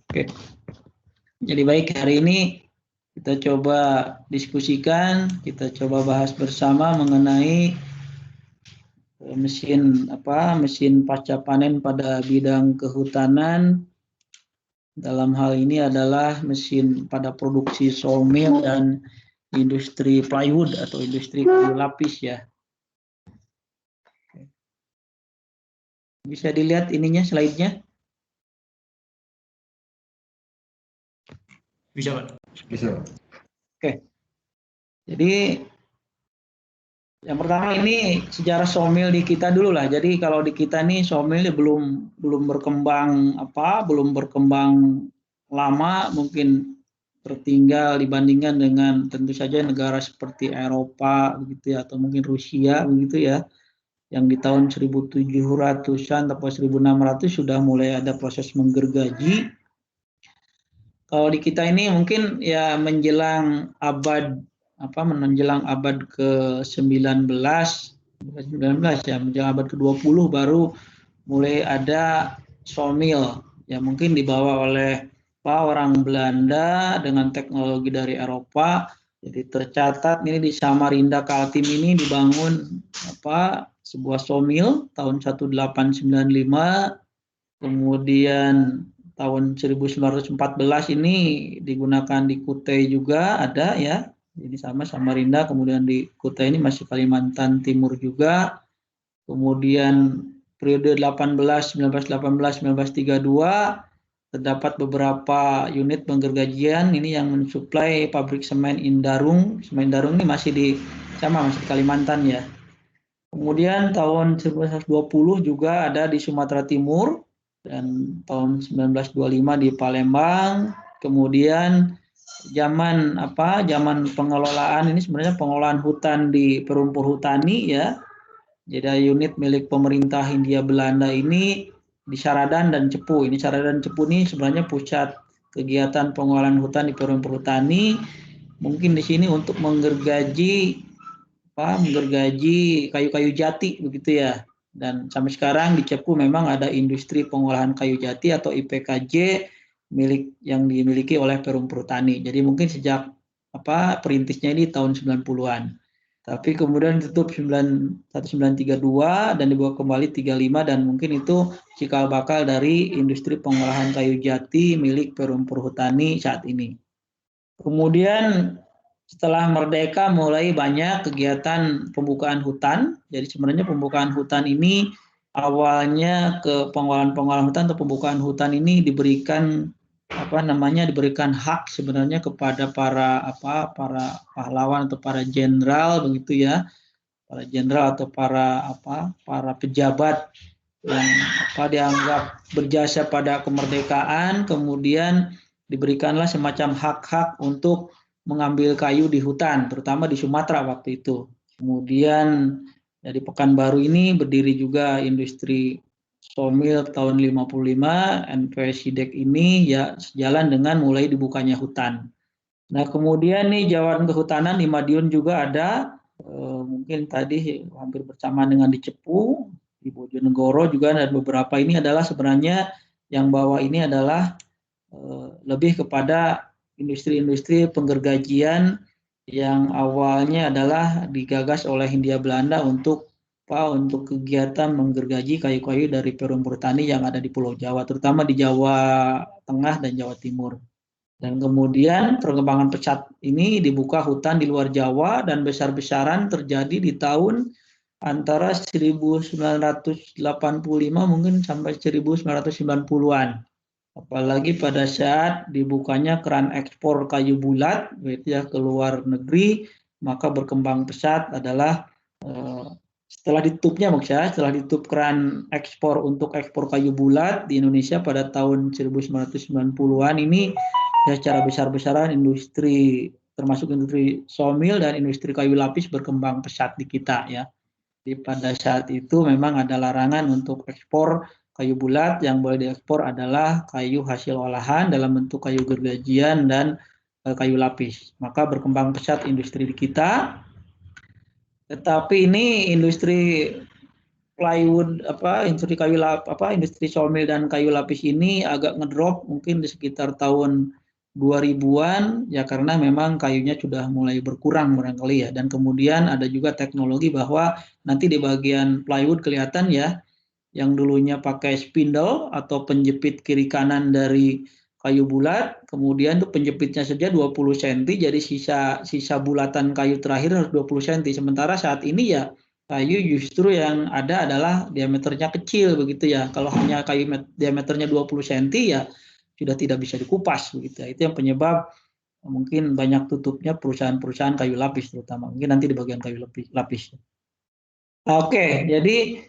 Oke. Jadi baik, hari ini kita coba diskusikan, kita coba bahas bersama mengenai mesin pasca panen pada bidang kehutanan. Dalam hal ini adalah mesin pada produksi sawmill dan industri plywood atau industri kayu lapis ya. Bisa dilihat ininya, slide-nya? Bisa, Pak. Bisa. Oke. Jadi yang pertama ini sejarah sawmill di kita dulu lah. Jadi kalau di kita nih sawmill belum berkembang belum berkembang lama, mungkin tertinggal dibandingkan dengan tentu saja negara seperti Eropa begitu ya, atau mungkin Rusia begitu ya, yang di tahun 1700-an atau 1600 sudah mulai ada proses menggergaji. Kalau di kita ini mungkin ya menjelang abad ke-19, ya, menjelang abad ke-20 baru mulai ada sawmill. Ya mungkin dibawa oleh orang Belanda dengan teknologi dari Eropa. Jadi tercatat ini di Samarinda Kaltim ini dibangun sebuah sawmill tahun 1895. Kemudian tahun 1914 ini digunakan di Kutai juga ada ya. Jadi sama Samarinda, kemudian di Kutai ini masih Kalimantan Timur juga. Kemudian periode 1918, 1932 terdapat beberapa unit penggergajian ini yang mensuplai pabrik semen Indarung. Semen Indarung ini masih di Kalimantan ya. Kemudian tahun 1920 juga ada di Sumatera Timur dan tahun 1925 di Palembang. Kemudian zaman pengelolaan ini sebenarnya pengelolaan hutan di Perumpur Hutani ya. Jadi unit milik pemerintah Hindia Belanda ini di Saradan dan Cepu. Ini Saradan dan Cepu ini sebenarnya pusat kegiatan pengelolaan hutan di Perumpur Hutani. Mungkin di sini untuk menggergaji kayu-kayu jati begitu ya. Dan sampai sekarang di Cepu memang ada industri pengolahan kayu jati atau IPKJ yang dimiliki oleh Perumpur Tani. Jadi mungkin sejak perintisnya ini tahun 90-an. Tapi kemudian ditutup 1932 dan dibawa kembali 35 dan mungkin itu cikal bakal dari industri pengolahan kayu jati milik Perumpur Hutani saat ini. Kemudian setelah merdeka mulai banyak kegiatan pembukaan hutan. Jadi sebenarnya pembukaan hutan ini awalnya ke pengolahan hutan atau pembukaan hutan ini diberikan diberikan hak sebenarnya kepada para pahlawan atau para jenderal begitu ya. Para jenderal atau para pejabat yang dianggap berjasa pada kemerdekaan, kemudian diberikanlah semacam hak-hak untuk mengambil kayu di hutan, terutama di Sumatera waktu itu. Kemudian di Pekanbaru ini berdiri juga industri sawmill tahun 55, NPSIDEK ini ya sejalan dengan mulai dibukanya hutan. Nah kemudian nih Jawaban Kehutanan di Madiun juga ada, mungkin tadi hampir bersamaan dengan di Cepu, di Bojonegoro juga, dan beberapa ini adalah sebenarnya yang bawah ini adalah lebih kepada industri-industri penggergajian yang awalnya adalah digagas oleh Hindia Belanda untuk kegiatan menggergaji kayu-kayu dari Perumpur Tani yang ada di Pulau Jawa, terutama di Jawa Tengah dan Jawa Timur. Dan kemudian perkembangan pesat ini dibuka hutan di luar Jawa dan besar-besaran terjadi di tahun antara 1985 mungkin sampai 1990-an. Apalagi pada saat dibukanya keran ekspor kayu bulat ya ke luar negeri, maka berkembang pesat adalah setelah ditutup keran ekspor untuk ekspor kayu bulat di Indonesia pada tahun 1990-an ini ya secara besar-besaran industri termasuk industri sawmill dan industri kayu lapis berkembang pesat di kita ya. Jadi pada saat itu memang ada larangan untuk ekspor kayu bulat, yang boleh diekspor adalah kayu hasil olahan dalam bentuk kayu gergajian dan kayu lapis. Maka berkembang pesat industri di kita. Tetapi ini industri plywood industri sawmill dan kayu lapis ini agak ngedrop mungkin di sekitar tahun 2000-an ya, karena memang kayunya sudah mulai berkurang barangkali ya, dan kemudian ada juga teknologi bahwa nanti di bagian plywood kelihatan ya, yang dulunya pakai spindle atau penjepit kiri kanan dari kayu bulat, kemudian tuh penjepitnya saja 20 cm, jadi sisa bulatan kayu terakhir harus 20 cm. Sementara saat ini ya kayu justru yang ada adalah diameternya kecil begitu ya. Kalau hanya kayu diameternya 20 cm ya sudah tidak bisa dikupas begitu ya. Itu yang penyebab mungkin banyak tutupnya perusahaan-perusahaan kayu lapis terutama. Mungkin nanti di bagian kayu lapis. Oke, jadi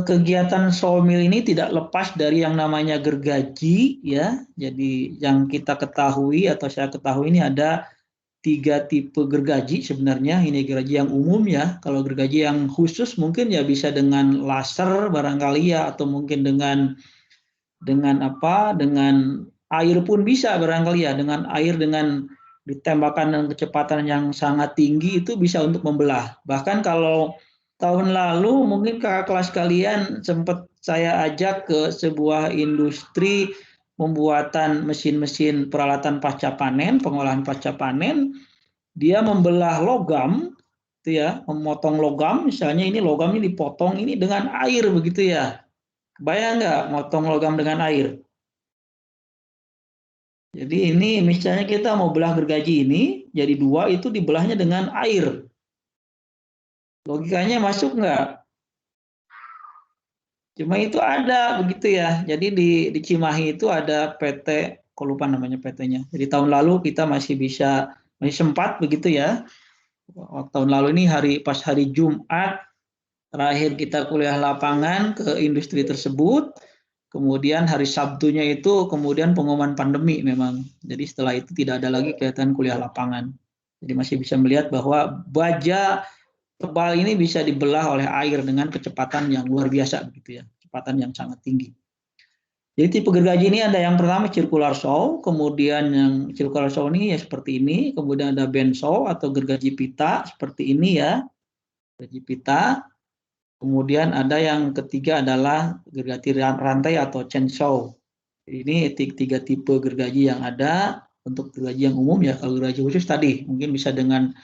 kegiatan sawmill ini tidak lepas dari yang namanya gergaji ya. Jadi yang kita ketahui atau saya ketahui ini ada 3 tipe gergaji sebenarnya. Ini gergaji yang umum ya. Kalau gergaji yang khusus mungkin ya bisa dengan laser barangkali ya, atau mungkin dengan air pun bisa barangkali ya. Dengan air, dengan ditembakkan dengan kecepatan yang sangat tinggi itu bisa untuk membelah. Bahkan kalau tahun lalu mungkin kakak kelas kalian sempat saya ajak ke sebuah industri pembuatan mesin-mesin peralatan pasca panen, pengolahan pasca panen. Dia membelah logam, itu ya, memotong logam, misalnya ini logam ini dipotong ini dengan air begitu ya. Kebayang nggak motong logam dengan air? Jadi ini misalnya kita mau belah gergaji ini jadi 2, itu dibelahnya dengan air. Logikanya masuk nggak? Cuma itu ada begitu ya. Jadi di Cimahi itu ada PT, kok lupa namanya PT-nya. Jadi tahun lalu kita masih sempat begitu ya. Tahun lalu ini pas hari Jumat terakhir kita kuliah lapangan ke industri tersebut. Kemudian hari Sabtunya itu kemudian pengumuman pandemi memang. Jadi setelah itu tidak ada lagi kegiatan kuliah lapangan. Jadi masih bisa melihat bahwa baja tebal ini bisa dibelah oleh air dengan kecepatan yang luar biasa begitu ya, kecepatan yang sangat tinggi. Jadi tipe gergaji ini ada yang pertama circular saw, kemudian yang circular saw ini ya seperti ini, kemudian ada band saw atau gergaji pita seperti ini ya, gergaji pita. Kemudian ada yang ketiga adalah gergaji rantai atau chainsaw. Ini 3 tipe gergaji yang ada. Untuk gergaji yang umum ya, kalau gergaji khusus tadi mungkin bisa dengan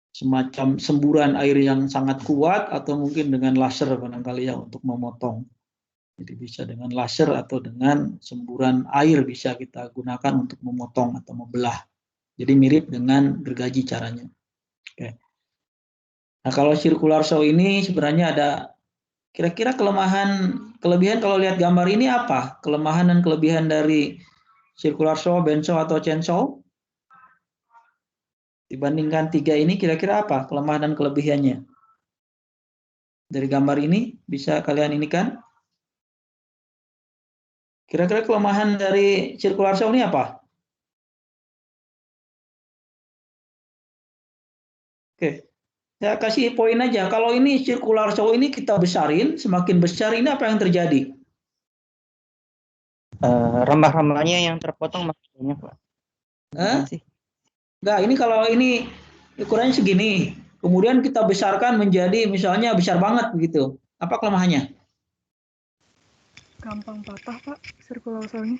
semacam semburan air yang sangat kuat, atau mungkin dengan laser barangkali ya untuk memotong. Jadi bisa dengan laser atau dengan semburan air bisa kita gunakan untuk memotong atau membelah. Jadi mirip dengan gergaji caranya. Oke. Nah, kalau circular saw ini sebenarnya ada kira-kira kelebihan kalau lihat gambar ini apa? Kelemahan dan kelebihan dari circular saw, band saw atau chainsaw? Dibandingkan 3 ini kira-kira apa kelemahan dan kelebihannya? Dari gambar ini bisa kalian ini kan? Kira-kira kelemahan dari circular saw ini apa? Oke, saya kasih poin aja. Kalau ini circular saw ini kita besarin, semakin besar ini apa yang terjadi? Rambah-rambahnya yang terpotong makin banyak, Pak. Enggak, ini kalau ini ukurannya segini, kemudian kita besarkan menjadi misalnya besar banget begitu. Apa kelemahannya? Gampang patah, Pak, circular saw-nya.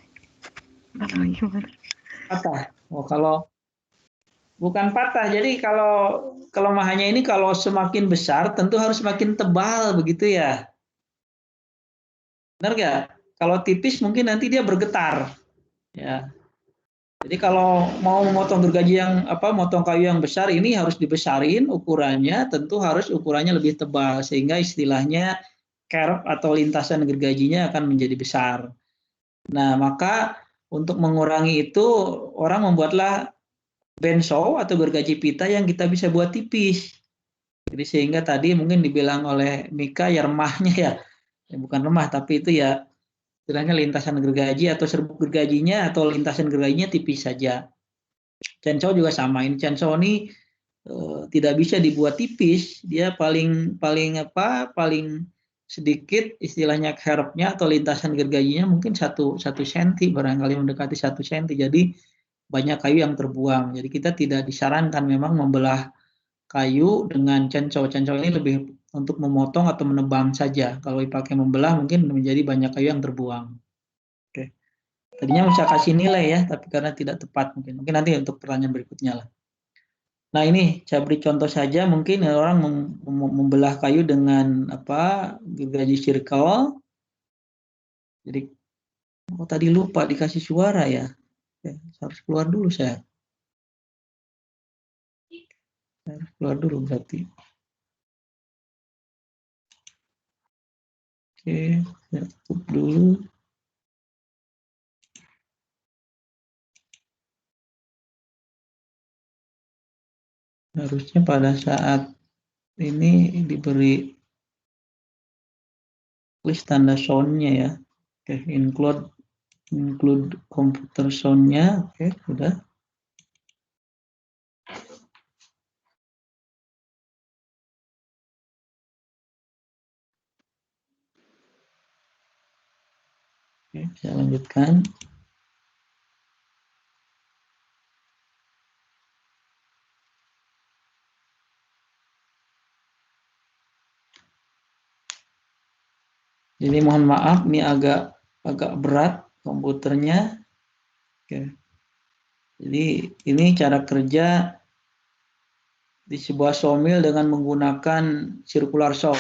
Atau gimana? Patah. Oh, kalau bukan patah. Jadi kalau kelemahannya ini kalau semakin besar tentu harus semakin tebal begitu ya. Benar nggak? Kalau tipis mungkin nanti dia bergetar. Ya. Jadi kalau mau memotong gergaji motong kayu yang besar ini harus dibesarin ukurannya, tentu harus ukurannya lebih tebal sehingga istilahnya kerb atau lintasan gergajinya akan menjadi besar. Nah, maka untuk mengurangi itu orang membuatlah band saw atau gergaji pita yang kita bisa buat tipis. Jadi sehingga tadi mungkin dibilang oleh Mika ya remahnya ya bukan remah tapi itu ya istilahnya lintasan gergaji atau serbuk gergajinya atau lintasan gergajinya tipis saja. Chainsaw juga sama. Ini chainsaw ini tidak bisa dibuat tipis, dia paling sedikit istilahnya kerpnya atau lintasan gergajinya mungkin 1 senti, barangkali mendekati 1 senti. Jadi banyak kayu yang terbuang. Jadi kita tidak disarankan memang membelah kayu dengan cencau. Cencau ini lebih untuk memotong atau menebang saja. Kalau dipakai membelah mungkin menjadi banyak kayu yang terbuang. Oke. Tadinya bisa kasih nilai ya, tapi karena tidak tepat mungkin. Mungkin nanti untuk pertanyaan berikutnya lah. Nah ini saya beri contoh saja, mungkin orang membelah kayu dengan gergaji circle. Jadi tadi lupa dikasih suara ya. Harus keluar dulu saya. Harus keluar dulu berarti. Oke, saya tutup dulu. Harusnya pada saat ini diberi list tanda sound-nya ya. Oke, include komputer sound-nya. Oke, sudah. Oke, saya lanjutkan. Jadi mohon maaf, ini agak berat komputernya. Oke. Jadi ini cara kerja di sebuah sawmill dengan menggunakan circular saw.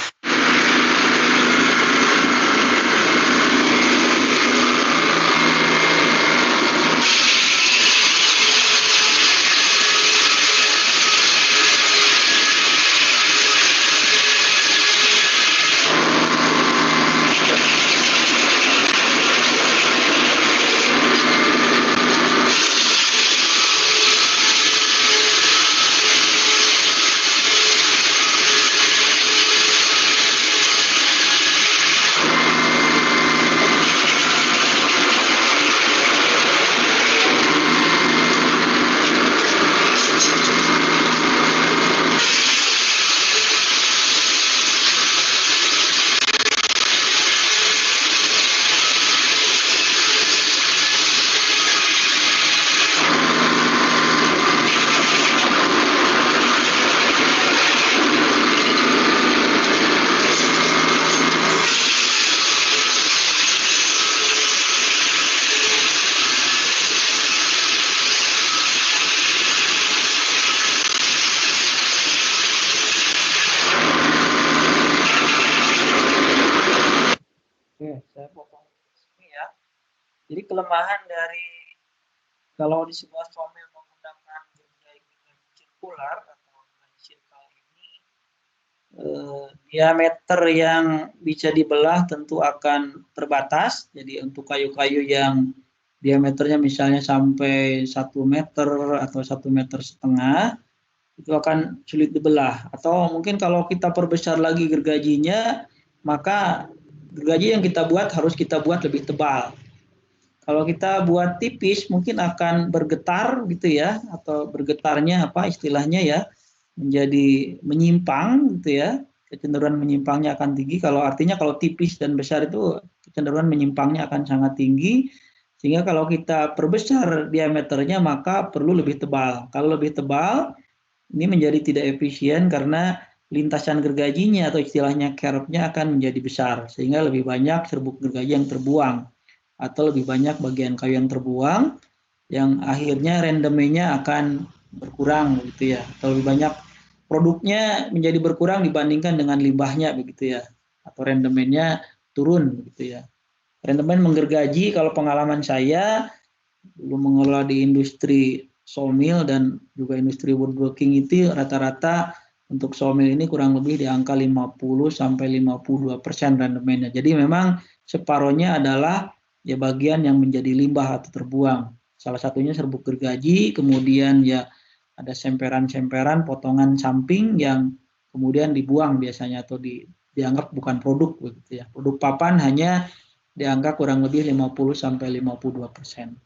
Oke, saya potong ini ya. Jadi kelemahan dari kalau di sebuah sawmill menggunakan gergaji circular atau circle ini, diameter yang bisa dibelah tentu akan terbatas. Jadi untuk kayu-kayu yang diameternya misalnya sampai 1 meter atau 1,5 meter, itu akan sulit dibelah. Atau mungkin kalau kita perbesar lagi gergajinya, maka gergaji yang kita buat harus kita buat lebih tebal. Kalau kita buat tipis mungkin akan bergetar gitu ya, atau bergetarnya istilahnya ya, menjadi menyimpang gitu ya. Kecenderungan menyimpangnya akan tinggi. Kalau artinya kalau tipis dan besar itu kecenderungan menyimpangnya akan sangat tinggi. Sehingga kalau kita perbesar diameternya maka perlu lebih tebal. Kalau lebih tebal ini menjadi tidak efisien karena lintasan gergajinya atau istilahnya kerpnya akan menjadi besar sehingga lebih banyak serbuk gergaji yang terbuang atau lebih banyak bagian kayu yang terbuang yang akhirnya rendemennya akan berkurang gitu ya, atau lebih banyak produknya menjadi berkurang dibandingkan dengan limbahnya begitu ya, atau rendemennya turun begitu ya. Rendemen menggergaji kalau pengalaman saya dulu mengelola di industri sawmill dan juga industri woodworking itu rata-rata untuk sawmill ini kurang lebih di angka 50 sampai 52% rendemennya. Jadi memang separohnya adalah ya bagian yang menjadi limbah atau terbuang. Salah satunya serbuk gergaji, kemudian ya ada semperan-semperan potongan samping yang kemudian dibuang biasanya atau dianggap bukan produk begitu ya. Produk papan hanya dianggap kurang lebih 50 sampai 52%.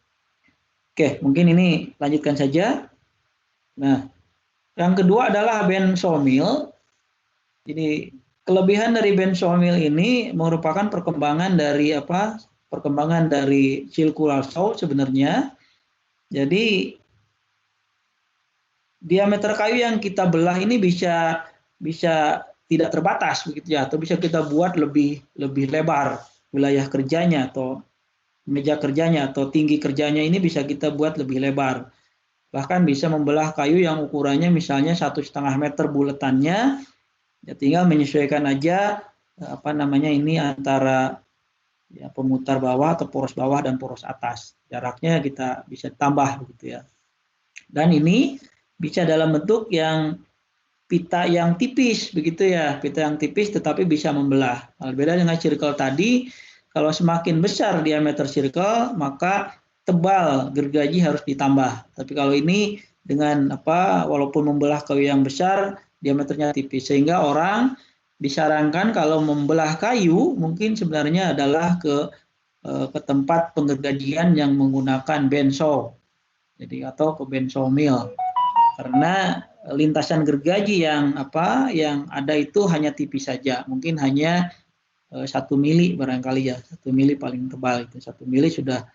Oke, mungkin ini lanjutkan saja. Nah, yang kedua adalah band sawmill. Jadi kelebihan dari bench sawmill ini merupakan perkembangan dari apa? Perkembangan dari circular saw sebenarnya. Jadi diameter kayu yang kita belah ini bisa tidak terbatas begitu ya, atau bisa kita buat lebih lebar wilayah kerjanya atau meja kerjanya atau tinggi kerjanya ini bisa kita buat lebih lebar. Bahkan bisa membelah kayu yang ukurannya misalnya 1,5 meter buletannya, ya tinggal menyesuaikan aja apa namanya ini antara ya pemutar bawah atau poros bawah dan poros atas. Jaraknya kita bisa tambah begitu ya. Dan ini bisa dalam bentuk yang pita yang tipis begitu ya, pita yang tipis tetapi bisa membelah. Beda dengan circle tadi, kalau semakin besar diameter circle maka tebal gergaji harus ditambah. Tapi kalau ini dengan apa, walaupun membelah kayu yang besar diameternya tipis, sehingga orang disarankan kalau membelah kayu mungkin sebenarnya adalah ke tempat penggergajian yang menggunakan bench saw, jadi atau ke bench saw mill. Karena lintasan gergaji yang ada itu hanya tipis saja, mungkin hanya 1 mili barangkali ya, 1 mili paling tebal, itu 1 mili sudah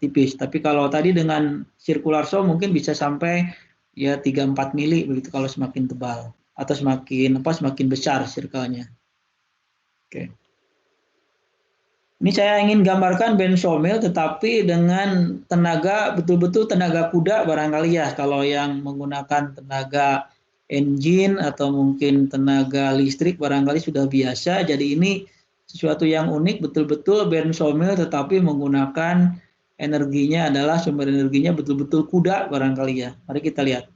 tipis. Tapi kalau tadi dengan circular saw mungkin bisa sampai ya 3-4 mili begitu kalau semakin tebal atau semakin besar circle-nya. Oke. Ini saya ingin gambarkan bench sawmill tetapi dengan tenaga betul-betul tenaga kuda barangkali ya, kalau yang menggunakan tenaga engine atau mungkin tenaga listrik barangkali sudah biasa. Jadi ini sesuatu yang unik, betul-betul bench sawmill tetapi menggunakan energinya adalah sumber energinya betul-betul kuda barangkali ya. Mari kita lihat.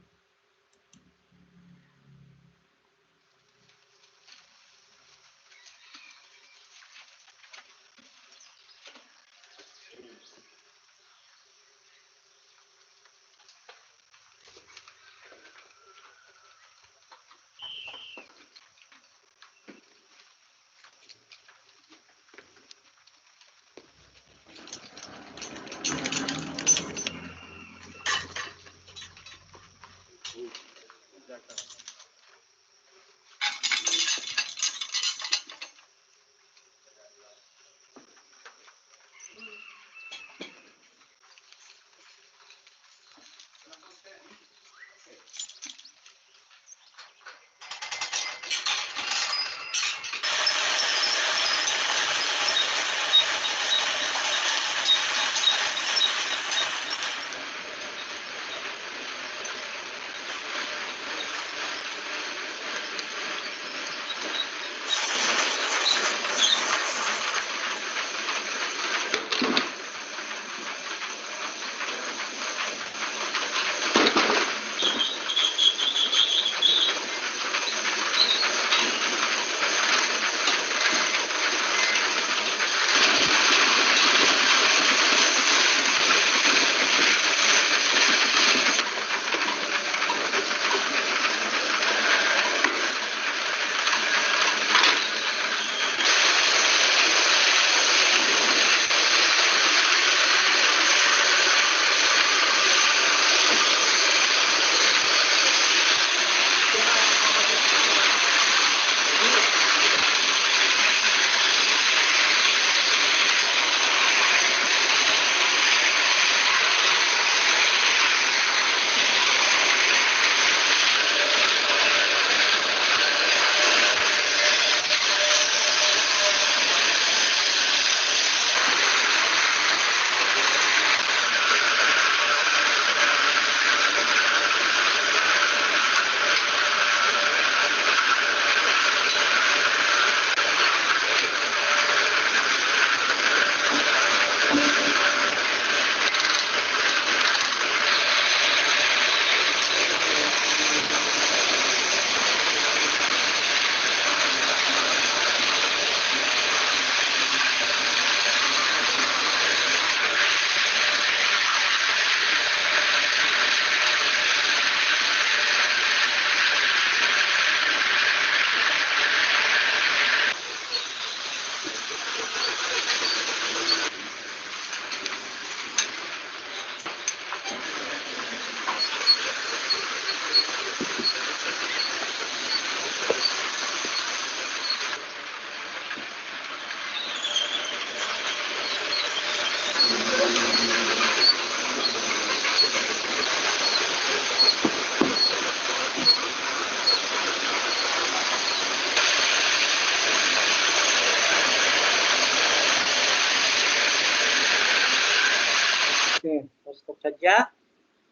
Oke, stop saja.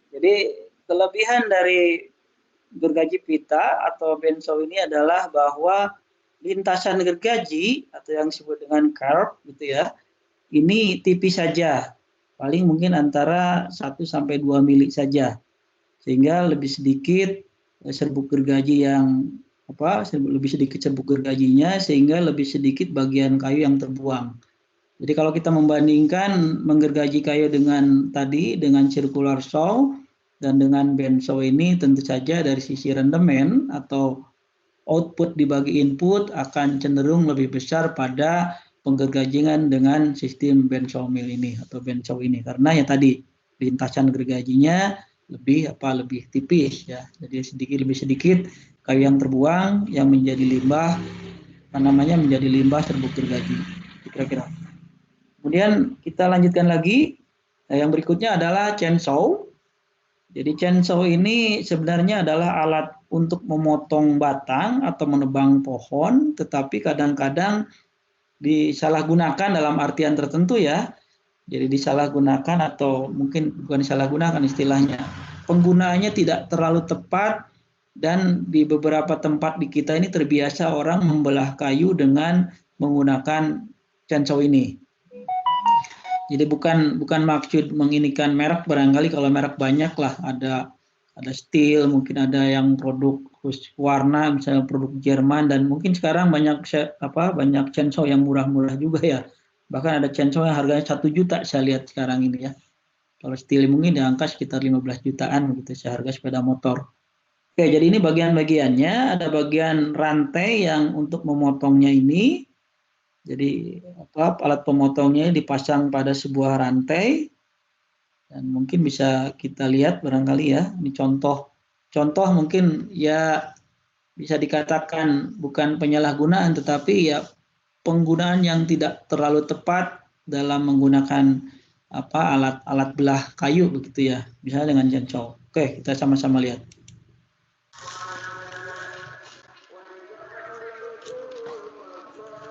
Jadi kelebihan dari gergaji pita atau benso ini adalah bahwa lintasan gergaji atau yang disebut dengan curve gitu ya, ini tipis saja, paling mungkin antara 1 sampai 2 mili saja, sehingga lebih sedikit serbuk gergaji yang lebih sedikit serbuk gergajinya, sehingga lebih sedikit bagian kayu yang terbuang. Jadi kalau kita membandingkan menggergaji kayu dengan circular saw dan dengan benso ini, tentu saja dari sisi rendemen atau output dibagi input akan cenderung lebih besar pada penggergajian dengan sistem benso mill ini atau benso ini, karena ya tadi lintasan gergajinya lebih tipis ya. Jadi lebih sedikit kayu yang terbuang yang menjadi limbah menjadi limbah serbuk gergaji. Kira-kira. Kemudian kita lanjutkan lagi. Yang berikutnya adalah chainsaw. Jadi chainsaw ini sebenarnya adalah alat untuk memotong batang atau menebang pohon, tetapi kadang-kadang disalahgunakan dalam artian tertentu ya. Jadi disalahgunakan atau mungkin bukan disalahgunakan istilahnya. Penggunaannya tidak terlalu tepat dan di beberapa tempat di kita ini terbiasa orang membelah kayu dengan menggunakan chainsaw ini. Jadi bukan maksud menginikan merek, barangkali kalau merek banyak lah, ada steel, mungkin ada yang produk khusus warna, misalnya produk Jerman, dan mungkin sekarang banyak chainsaw yang murah-murah juga ya. Bahkan ada chainsaw yang harganya 1 juta saya lihat sekarang ini ya. Kalau steel mungkin di angka sekitar 15 jutaan gitu seharga sepeda motor. Oke, jadi ini bagian-bagiannya, ada bagian rantai yang untuk memotongnya ini. Jadi alat pemotongnya dipasang pada sebuah rantai dan mungkin bisa kita lihat barangkali ya. Ini contoh mungkin ya bisa dikatakan bukan penyalahgunaan tetapi ya penggunaan yang tidak terlalu tepat dalam menggunakan alat belah kayu begitu ya. Misalnya dengan chainsaw. Oke, kita sama-sama lihat.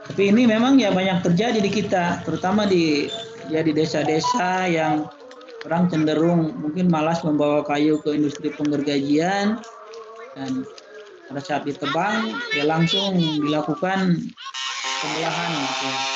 Tapi ini memang ya banyak terjadi di kita, terutama di desa-desa yang orang cenderung mungkin malas membawa kayu ke industri penggergajian, dan pada saat ditebang ya langsung dilakukan pembelahan gitu.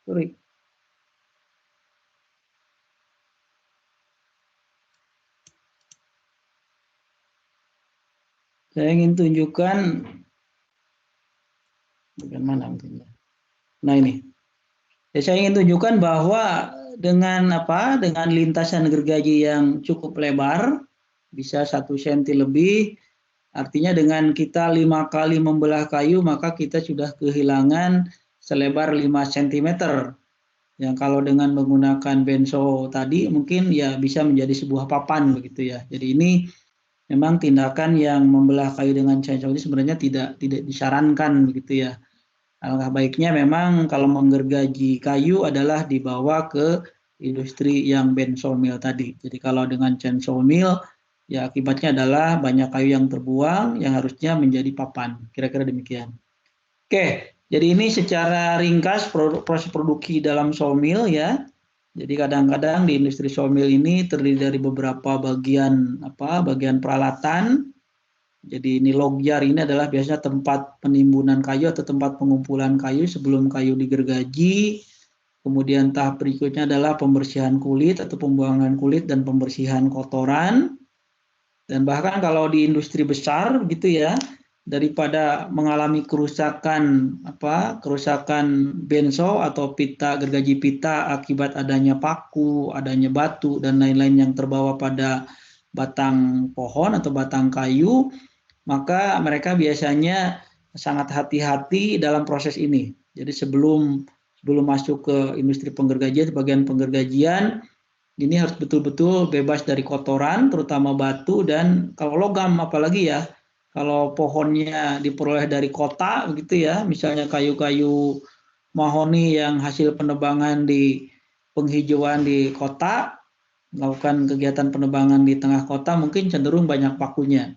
Sorry. Saya ingin tunjukkan bagaimana mungkin. Nah ini. Saya ingin tunjukkan bahwa dengan lintasan gergaji yang cukup lebar, bisa 1 cm lebih, artinya dengan kita 5 kali membelah kayu maka kita sudah kehilangan selebar 5 cm. Yang kalau dengan menggunakan benso tadi mungkin ya bisa menjadi sebuah papan begitu ya. Jadi ini memang tindakan yang membelah kayu dengan chainsaw ini sebenarnya tidak disarankan begitu ya. Alangkah baiknya memang kalau menggergaji kayu adalah dibawa ke industri yang benso mill tadi. Jadi kalau dengan chainsaw mill ya akibatnya adalah banyak kayu yang terbuang yang harusnya menjadi papan. Kira-kira demikian. Oke, jadi ini secara ringkas proses produksi dalam sawmill ya. Jadi kadang-kadang di industri sawmill ini terdiri dari beberapa bagian peralatan. Jadi ini log jar ini adalah biasanya tempat penimbunan kayu atau tempat pengumpulan kayu sebelum kayu digergaji. Kemudian tahap berikutnya adalah pembersihan kulit atau pembuangan kulit dan pembersihan kotoran. Dan bahkan kalau di industri besar gitu ya, daripada mengalami kerusakan benso atau pita, gergaji pita akibat adanya paku, adanya batu dan lain-lain yang terbawa pada batang pohon atau batang kayu, maka mereka biasanya sangat hati-hati dalam proses ini. Jadi sebelum masuk ke industri penggergajian, bagian penggergajian ini harus betul-betul bebas dari kotoran, terutama batu dan kalau logam apalagi ya. Kalau pohonnya diperoleh dari kota begitu ya, misalnya kayu-kayu mahoni yang hasil penebangan di penghijauan di kota, melakukan kegiatan penebangan di tengah kota mungkin cenderung banyak pakunya.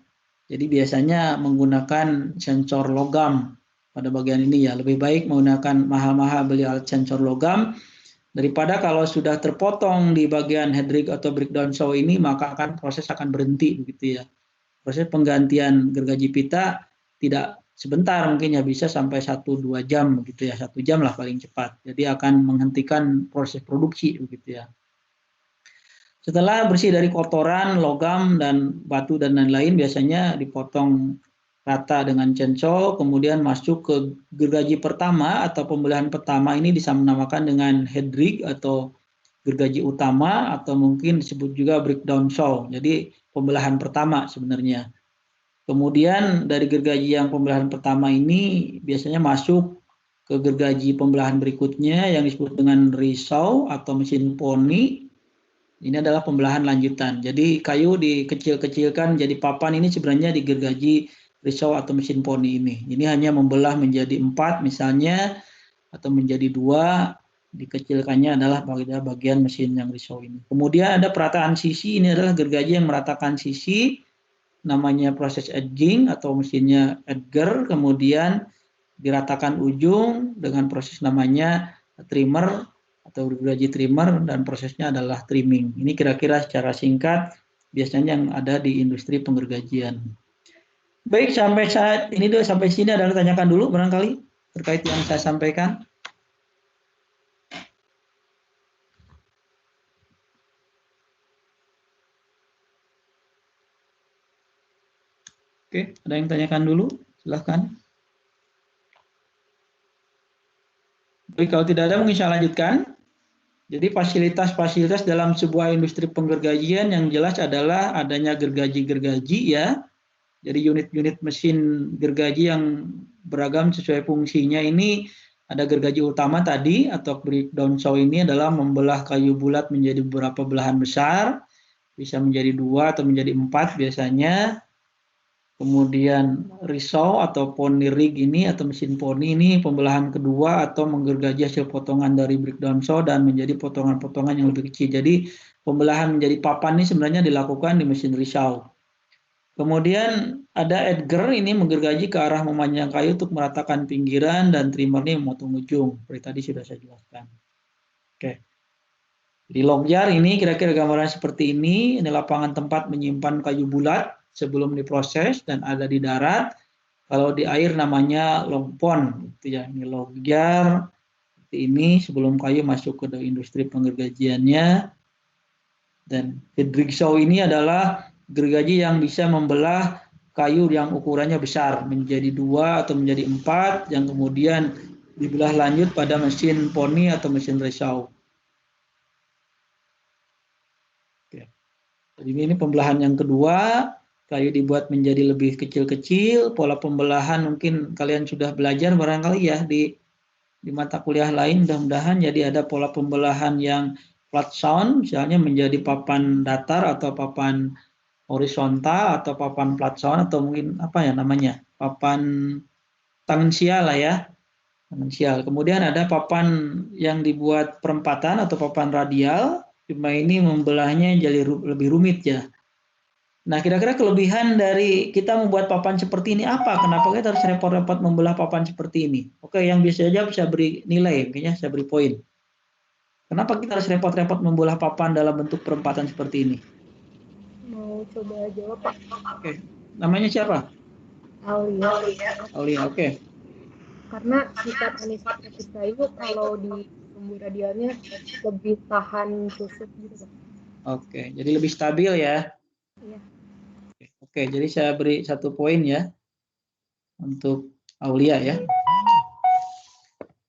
Jadi biasanya menggunakan sensor logam pada bagian ini ya. Lebih baik menggunakan mahal-mahal beli alat sensor logam daripada kalau sudah terpotong di bagian head rig atau breakdown saw ini maka proses akan berhenti begitu ya. Proses penggantian gergaji pita tidak sebentar, mungkin ya bisa sampai 1-2 jam begitu ya, 1 jam lah paling cepat. Jadi akan menghentikan proses produksi begitu ya. Setelah bersih dari kotoran, logam, dan batu dan lain-lain, biasanya dipotong rata dengan chainsaw, kemudian masuk ke gergaji pertama atau pembelahan pertama ini bisa menamakan dengan head rig atau gergaji utama atau mungkin disebut juga breakdown saw. Jadi pembelahan pertama sebenarnya. Kemudian dari gergaji yang pembelahan pertama ini biasanya masuk ke gergaji pembelahan berikutnya yang disebut dengan risaw atau mesin poni. Ini adalah pembelahan lanjutan. Jadi kayu dikecil-kecilkan jadi papan ini sebenarnya digergaji risaw atau mesin poni ini. Ini hanya membelah menjadi 4 misalnya atau menjadi 2, dikecilkannya adalah bagian mesin yang risaw ini. Kemudian ada perataan sisi, ini adalah gergaji yang meratakan sisi, namanya proses edging atau mesinnya edger, kemudian diratakan ujung dengan proses namanya trimmer atau gergaji trimmer dan prosesnya adalah trimming. Ini kira-kira secara singkat biasanya yang ada di industri penggergajian. Baik, sampai saat ini dulu, sampai sini ada yang tanyakan dulu barangkali terkait yang saya sampaikan. Oke, ada yang tanyakan dulu? Silahkan. Baik, kalau tidak ada mungkin saya lanjutkan. Jadi fasilitas-fasilitas dalam sebuah industri penggergajian yang jelas adalah adanya gergaji-gergaji ya. Jadi unit-unit mesin gergaji yang beragam sesuai fungsinya ini ada gergaji utama tadi atau breakdown saw ini adalah membelah kayu bulat menjadi beberapa belahan besar, bisa menjadi 2 atau menjadi 4 biasanya. Kemudian risaw atau poni rig ini atau mesin poni ini pembelahan kedua atau menggergaji hasil potongan dari breakdown saw dan menjadi potongan-potongan yang lebih kecil. Jadi pembelahan menjadi papan ini sebenarnya dilakukan di mesin risaw. Kemudian ada edger ini menggergaji ke arah memanjang kayu untuk meratakan pinggiran dan trimmer ini memotong ujung. Seperti tadi sudah saya jelaskan. Oke. Di logjar ini kira-kira gambaran seperti ini. Ini lapangan tempat menyimpan kayu bulat sebelum diproses dan ada di darat. Kalau di air namanya logpon, gitu ya. Ini logjar seperti ini sebelum kayu masuk ke industri penggergajiannya. Dan head rig saw ini adalah gergaji yang bisa membelah kayu yang ukurannya besar menjadi 2 atau menjadi 4 yang kemudian dibelah lanjut pada mesin poni atau mesin risaw. Jadi ini pembelahan yang kedua, kayu dibuat menjadi lebih kecil-kecil, pola pembelahan mungkin kalian sudah belajar barangkali ya di mata kuliah lain mudah-mudahan. Jadi ada pola pembelahan yang flat sound, misalnya menjadi papan datar atau papan horizontal atau papan flat sound atau mungkin apa ya namanya, papan tangensial lah ya, tangensial. Kemudian ada papan yang dibuat perempatan atau papan radial, cuma ini membelahnya jadi lebih rumit ya. Nah, kira-kira kelebihan dari kita membuat papan seperti ini apa? Kenapa kita harus repot-repot membelah papan seperti ini? Oke, yang biasa saja bisa beri nilai, mungkinnya saya beri poin. Kenapa kita harus repot-repot membelah papan dalam bentuk perempatan seperti ini? Mau coba jawab, Pak? Oke, namanya siapa? Aulia. Aulia, oke. Karena sifat anisotropika itu kalau di sumbu radialnya lebih tahan susut gitu, Pak. Oke, jadi lebih stabil ya. Iya. Oke, jadi saya beri 1 poin ya untuk Aulia ya.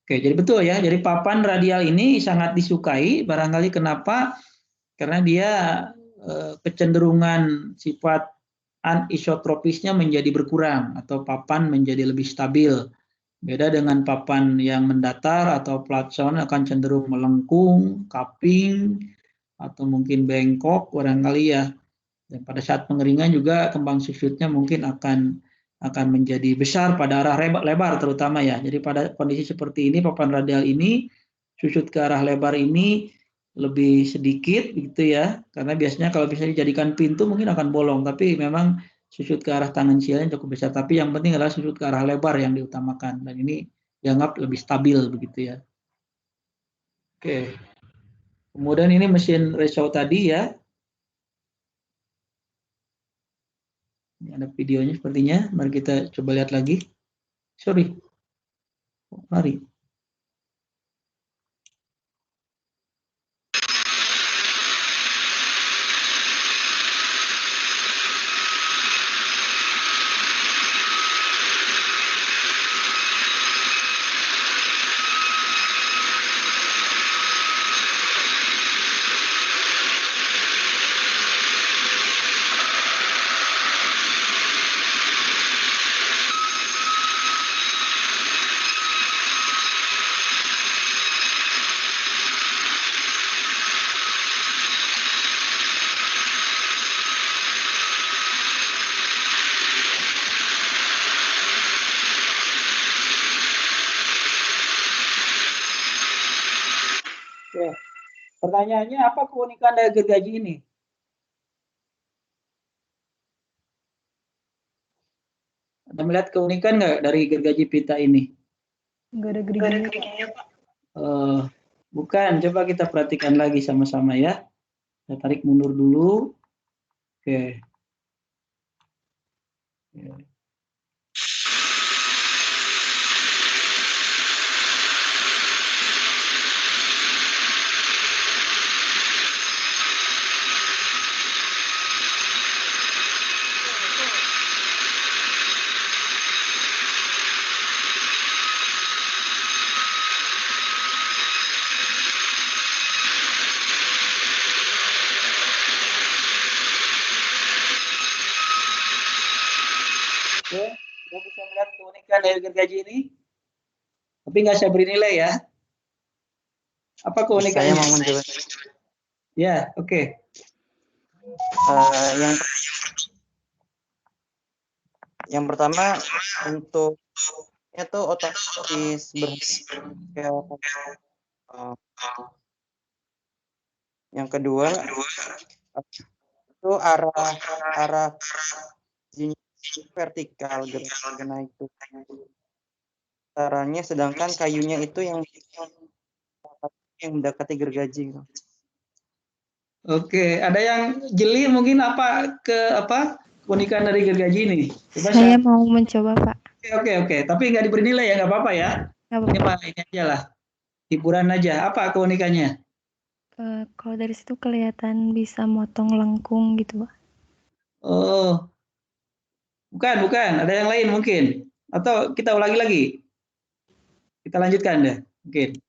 Oke, jadi betul ya. Jadi papan radial ini sangat disukai. Barangkali kenapa? Karena dia kecenderungan sifat anisotropisnya menjadi berkurang atau papan menjadi lebih stabil. Beda dengan papan yang mendatar atau flat zone akan cenderung melengkung, cupping, atau mungkin bengkok barangkali ya. Dan pada saat pengeringan juga kembang susutnya mungkin akan menjadi besar pada arah lebar terutama ya. Jadi pada kondisi seperti ini papan radial ini susut ke arah lebar ini lebih sedikit gitu ya. Karena biasanya kalau bisa dijadikan pintu mungkin akan bolong, tapi memang susut ke arah tangensialnya cukup besar. Tapi yang penting adalah susut ke arah lebar yang diutamakan dan ini dianggap lebih stabil begitu ya. Oke. Kemudian ini mesin reshaw tadi ya. Ini ada videonya sepertinya. Mari kita coba lihat lagi. Sorry. Mari. Oke. Pertanyaannya apa keunikan dari gergaji ini? Anda melihat keunikan nggak dari gergaji pita ini? Nggak ada geriginya, Pak. Bukan, coba kita perhatikan lagi sama-sama ya. Saya tarik mundur dulu. Oke. Oke, sudah bisa melihat keunikan dari gergaji ini? Tapi nggak saya beri nilai ya. Apa Saya keunikannya? mau mencoba. Ya, oke. Yang yang pertama untuk itu otomatis bergerak. Yang kedua itu arah vertikal gerak naik itu caranya, sedangkan kayunya itu yang mendekati gergaji. Oke, ada yang jeli mungkin apa keunikan dari gergaji ini? Coba Saya mau mencoba, Pak. Oke. Tapi nggak diberi nilai ya, nggak apa-apa ya. Nggak Ini apa-apa. mah ini aja lah, hiburan aja. Apa keunikannya? Kalau dari situ kelihatan bisa motong lengkung gitu, Pak. Oh, bukan. Ada yang lain mungkin. Atau kita ulangi lagi. Kita lanjutkan deh, mungkin.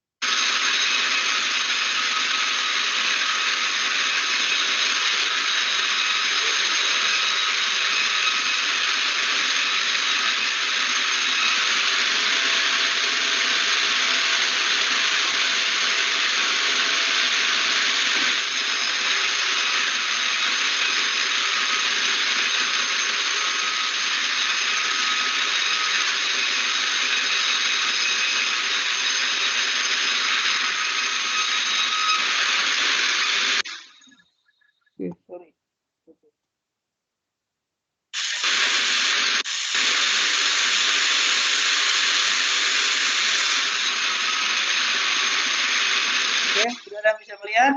Oke, sorry. Oke, sudah ada yang bisa melihat?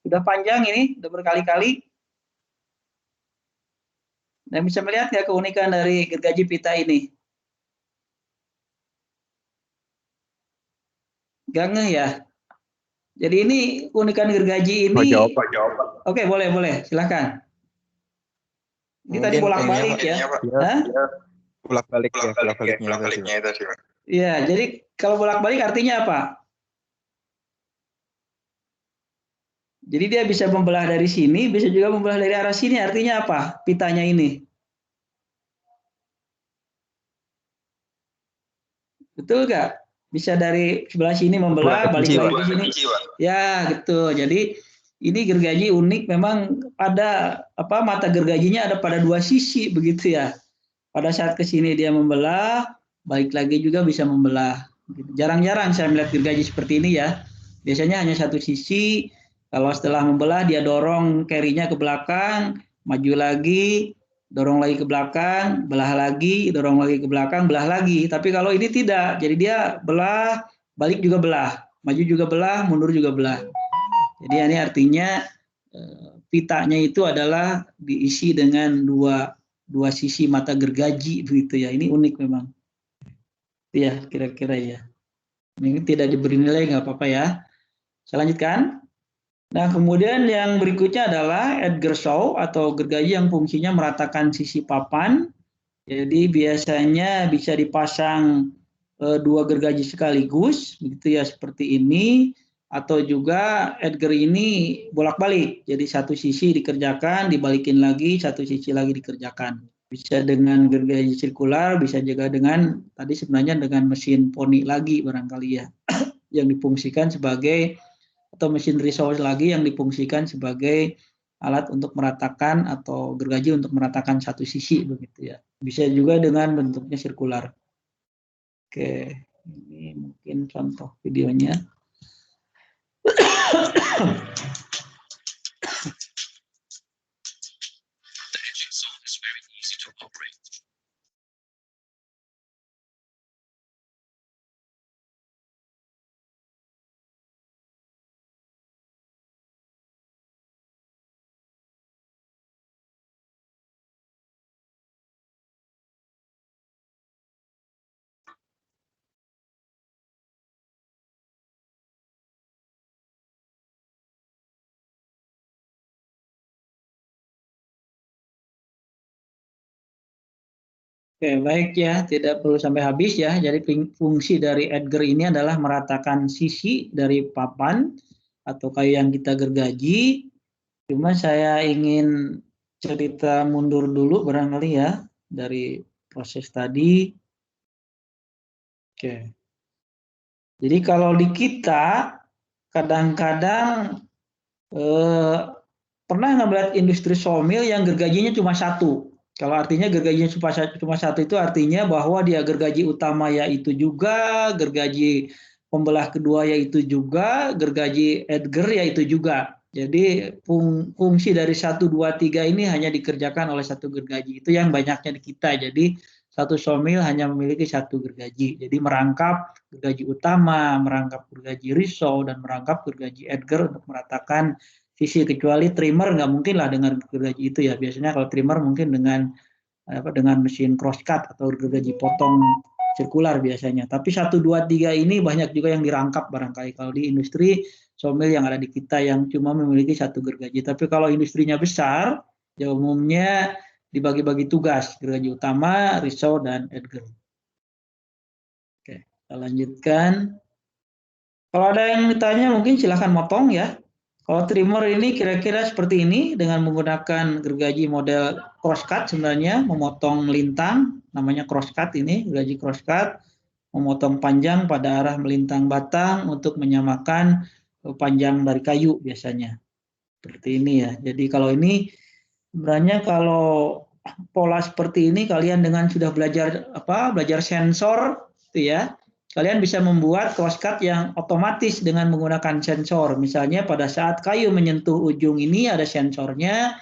Sudah panjang ini, sudah berkali-kali. Dan bisa melihat ya keunikan dari gergaji pita ini. Gak ngeh ya. Jadi ini keunikan gergaji ini. Jawab. Oke, boleh, silakan. Ini tadi Mungkin bolak-balik ya. Hah? Bolak-baliknya itu sih, Pak. Iya, jadi kalau bolak-balik artinya apa? Jadi dia bisa membelah dari sini, bisa juga membelah dari arah sini. Artinya apa? Pitanya ini. Betul nggak? Bisa dari sebelah sini membelah, balik lagi ke sini. Ya, gitu. Jadi ini gergaji unik. Memang ada mata gergajinya ada pada dua sisi, begitu ya. Pada saat ke sini dia membelah, balik lagi juga bisa membelah. Jarang-jarang saya melihat gergaji seperti ini ya. Biasanya hanya satu sisi. Kalau setelah membelah dia dorong carry-nya ke belakang, maju lagi, dorong lagi ke belakang, belah lagi, dorong lagi ke belakang, belah lagi. Tapi kalau ini tidak, jadi dia belah, balik juga belah, maju juga belah, mundur juga belah. Jadi ini artinya pitanya itu adalah diisi dengan dua sisi mata gergaji begitu ya. Ini unik memang. Ya, kira-kira ya. Ini tidak diberi nilai nggak apa-apa ya. Saya lanjutkan. Nah, kemudian yang berikutnya adalah Edgar saw atau gergaji yang fungsinya meratakan sisi papan. Jadi biasanya bisa dipasang dua gergaji sekaligus, begitu ya, seperti ini. Atau juga Edgar ini bolak-balik. Jadi satu sisi dikerjakan, dibalikin lagi, satu sisi lagi dikerjakan. Bisa dengan gergaji sirkular, bisa juga dengan tadi sebenarnya dengan mesin poni lagi barangkali ya, yang difungsikan sebagai, atau mesin resource lagi yang difungsikan sebagai alat untuk meratakan atau gergaji untuk meratakan satu sisi begitu ya. Bisa juga dengan bentuknya sirkular. Oke, ini mungkin contoh videonya. Oke, baik ya, tidak perlu sampai habis ya. Jadi fungsi dari Edgar ini adalah meratakan sisi dari papan atau kayu yang kita gergaji. Cuma saya ingin cerita mundur dulu barangkali ya dari proses tadi. Oke. Jadi kalau di kita kadang-kadang pernah nggak melihat industri sawmill yang gergajinya cuma satu? Kalau artinya gergajinya cuma satu itu artinya bahwa dia gergaji utama yaitu juga, gergaji pembelah kedua yaitu juga, gergaji Edgar yaitu juga. Jadi fungsi dari 1, 2, 3 ini hanya dikerjakan oleh satu gergaji. Itu yang banyaknya di kita. Jadi satu sawmill hanya memiliki satu gergaji. Jadi merangkap gergaji utama, merangkap gergaji risaw, dan merangkap gergaji Edgar untuk meratakan sisi, kecuali trimmer nggak mungkin lah dengan gergaji itu ya. Biasanya kalau trimmer mungkin dengan mesin cross cut atau gergaji potong sirkular biasanya. Tapi 1, 2, 3 ini banyak juga yang dirangkap barangkali kalau di industri sawmill yang ada di kita yang cuma memiliki satu gergaji. Tapi kalau industrinya besar, ya umumnya dibagi-bagi tugas, gergaji utama, risaw, dan Edgar. Oke, kita lanjutkan. Kalau ada yang ditanya mungkin silahkan motong ya. Kalau trimmer ini kira-kira seperti ini dengan menggunakan gergaji model crosscut, sebenarnya memotong lintang, namanya crosscut ini, gergaji crosscut, memotong panjang pada arah melintang batang untuk menyamakan panjang dari kayu biasanya. Seperti ini ya. Jadi kalau ini sebenarnya kalau pola seperti ini kalian dengan sudah belajar sensor itu ya. Kalian bisa membuat crosscut yang otomatis dengan menggunakan sensor. Misalnya pada saat kayu menyentuh ujung ini ada sensornya,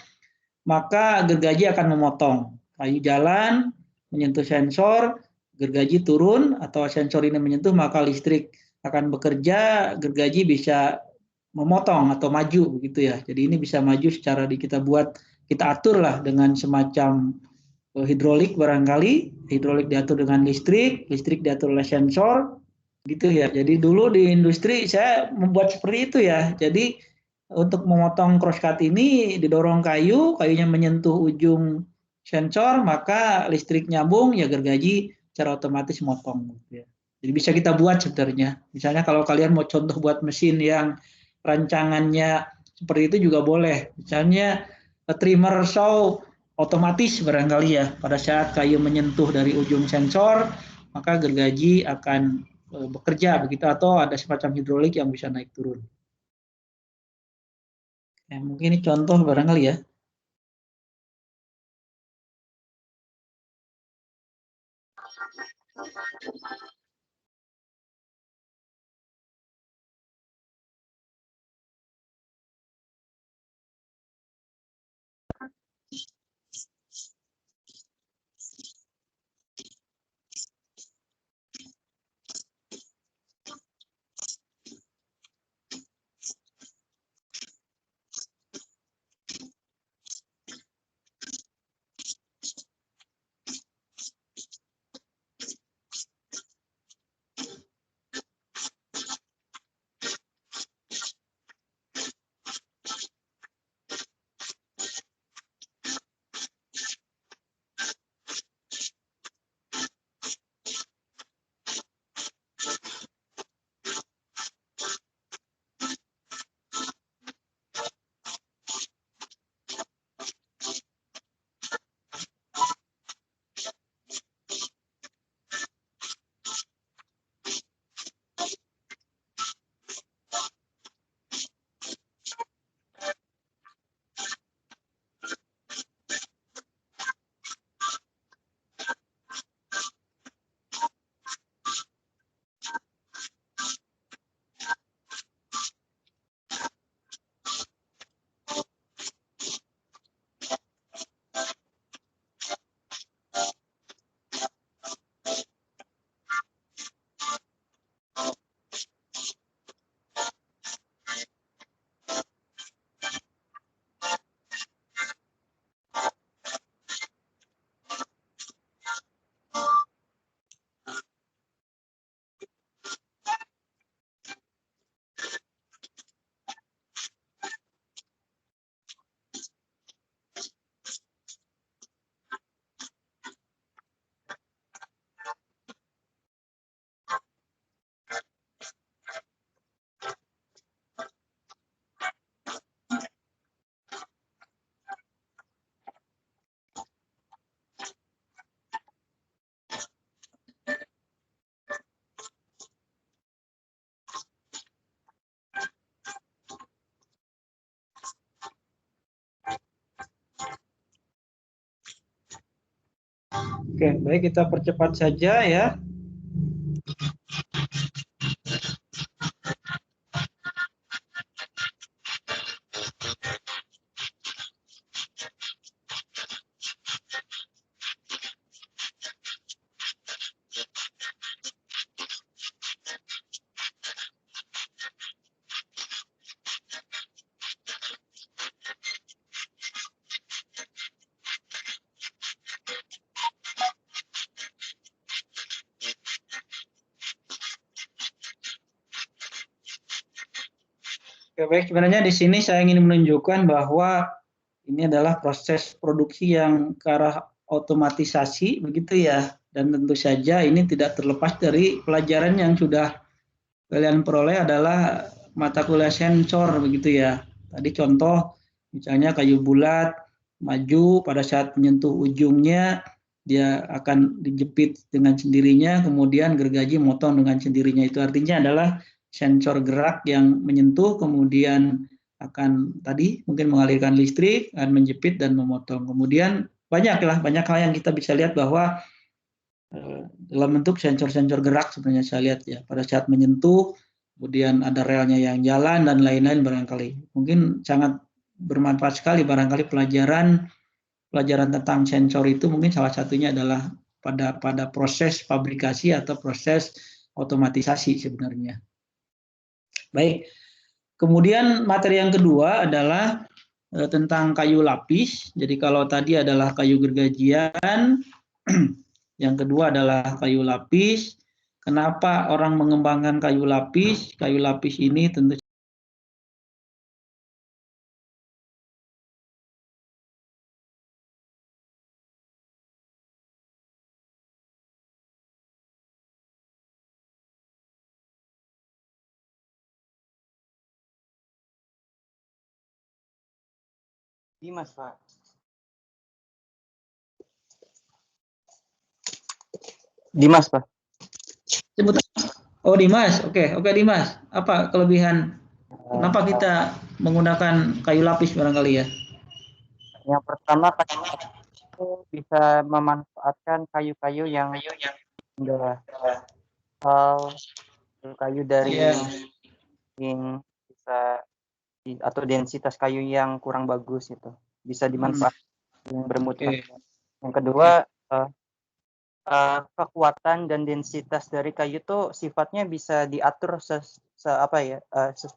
maka gergaji akan memotong. Kayu jalan, menyentuh sensor, gergaji turun, atau sensor ini menyentuh, maka listrik akan bekerja, gergaji bisa memotong atau maju begitu ya. Jadi ini bisa maju secara kita atur lah dengan semacam hidrolik barangkali, hidrolik diatur dengan listrik diatur oleh sensor, Gitu ya. Jadi dulu di industri saya membuat seperti itu ya. Jadi untuk memotong crosscut ini didorong kayu, kayunya menyentuh ujung sensor, maka listrik nyambung, ya gergaji secara otomatis motong. Gitu ya. Jadi bisa kita buat sebenarnya. Misalnya kalau kalian mau contoh buat mesin yang rancangannya seperti itu juga boleh. Misalnya trimmer saw otomatis barangkali ya. Pada saat kayu menyentuh dari ujung sensor, maka gergaji akan bekerja begitu, atau ada semacam hidrolik yang bisa naik turun. Ya, mungkin ini contoh barangkali ya. Oke, baik, kita percepat saja ya. Oke, baik, sebenarnya di sini saya ingin menunjukkan bahwa ini adalah proses produksi yang ke arah otomatisasi, begitu ya. Dan tentu saja ini tidak terlepas dari pelajaran yang sudah kalian peroleh adalah mata kuliah sensor, begitu ya. Tadi contoh, misalnya kayu bulat, maju pada saat menyentuh ujungnya, dia akan dijepit dengan sendirinya, kemudian gergaji motong dengan sendirinya. Itu artinya adalah sensor gerak yang menyentuh, kemudian akan tadi mungkin mengalirkan listrik, akan menjepit dan memotong. Kemudian banyak hal yang kita bisa lihat bahwa dalam bentuk sensor-sensor gerak sebenarnya saya lihat ya, pada saat menyentuh, kemudian ada relnya yang jalan dan lain-lain barangkali. Mungkin sangat bermanfaat sekali barangkali pelajaran tentang sensor itu, mungkin salah satunya adalah pada proses fabrikasi atau proses otomatisasi sebenarnya. Baik, kemudian materi yang kedua adalah tentang kayu lapis. Jadi kalau tadi adalah kayu gergajian, yang kedua adalah kayu lapis. kenapa orang mengembangkan kayu lapis? Kayu lapis ini tentu Dimas, Pak. Dimas, Pak. sebut. Oh Dimas, oke Dimas. Apa kelebihan? Kenapa kita menggunakan kayu lapis barangkali ya? Yang pertama, kayu itu bisa memanfaatkan kayu-kayu yang udah kayu dari Iya. yang bisa atau densitas kayu yang kurang bagus itu bisa dimanfaatkan yang bermutu. Oke. Yang kedua, kekuatan dan densitas dari kayu itu sifatnya bisa diatur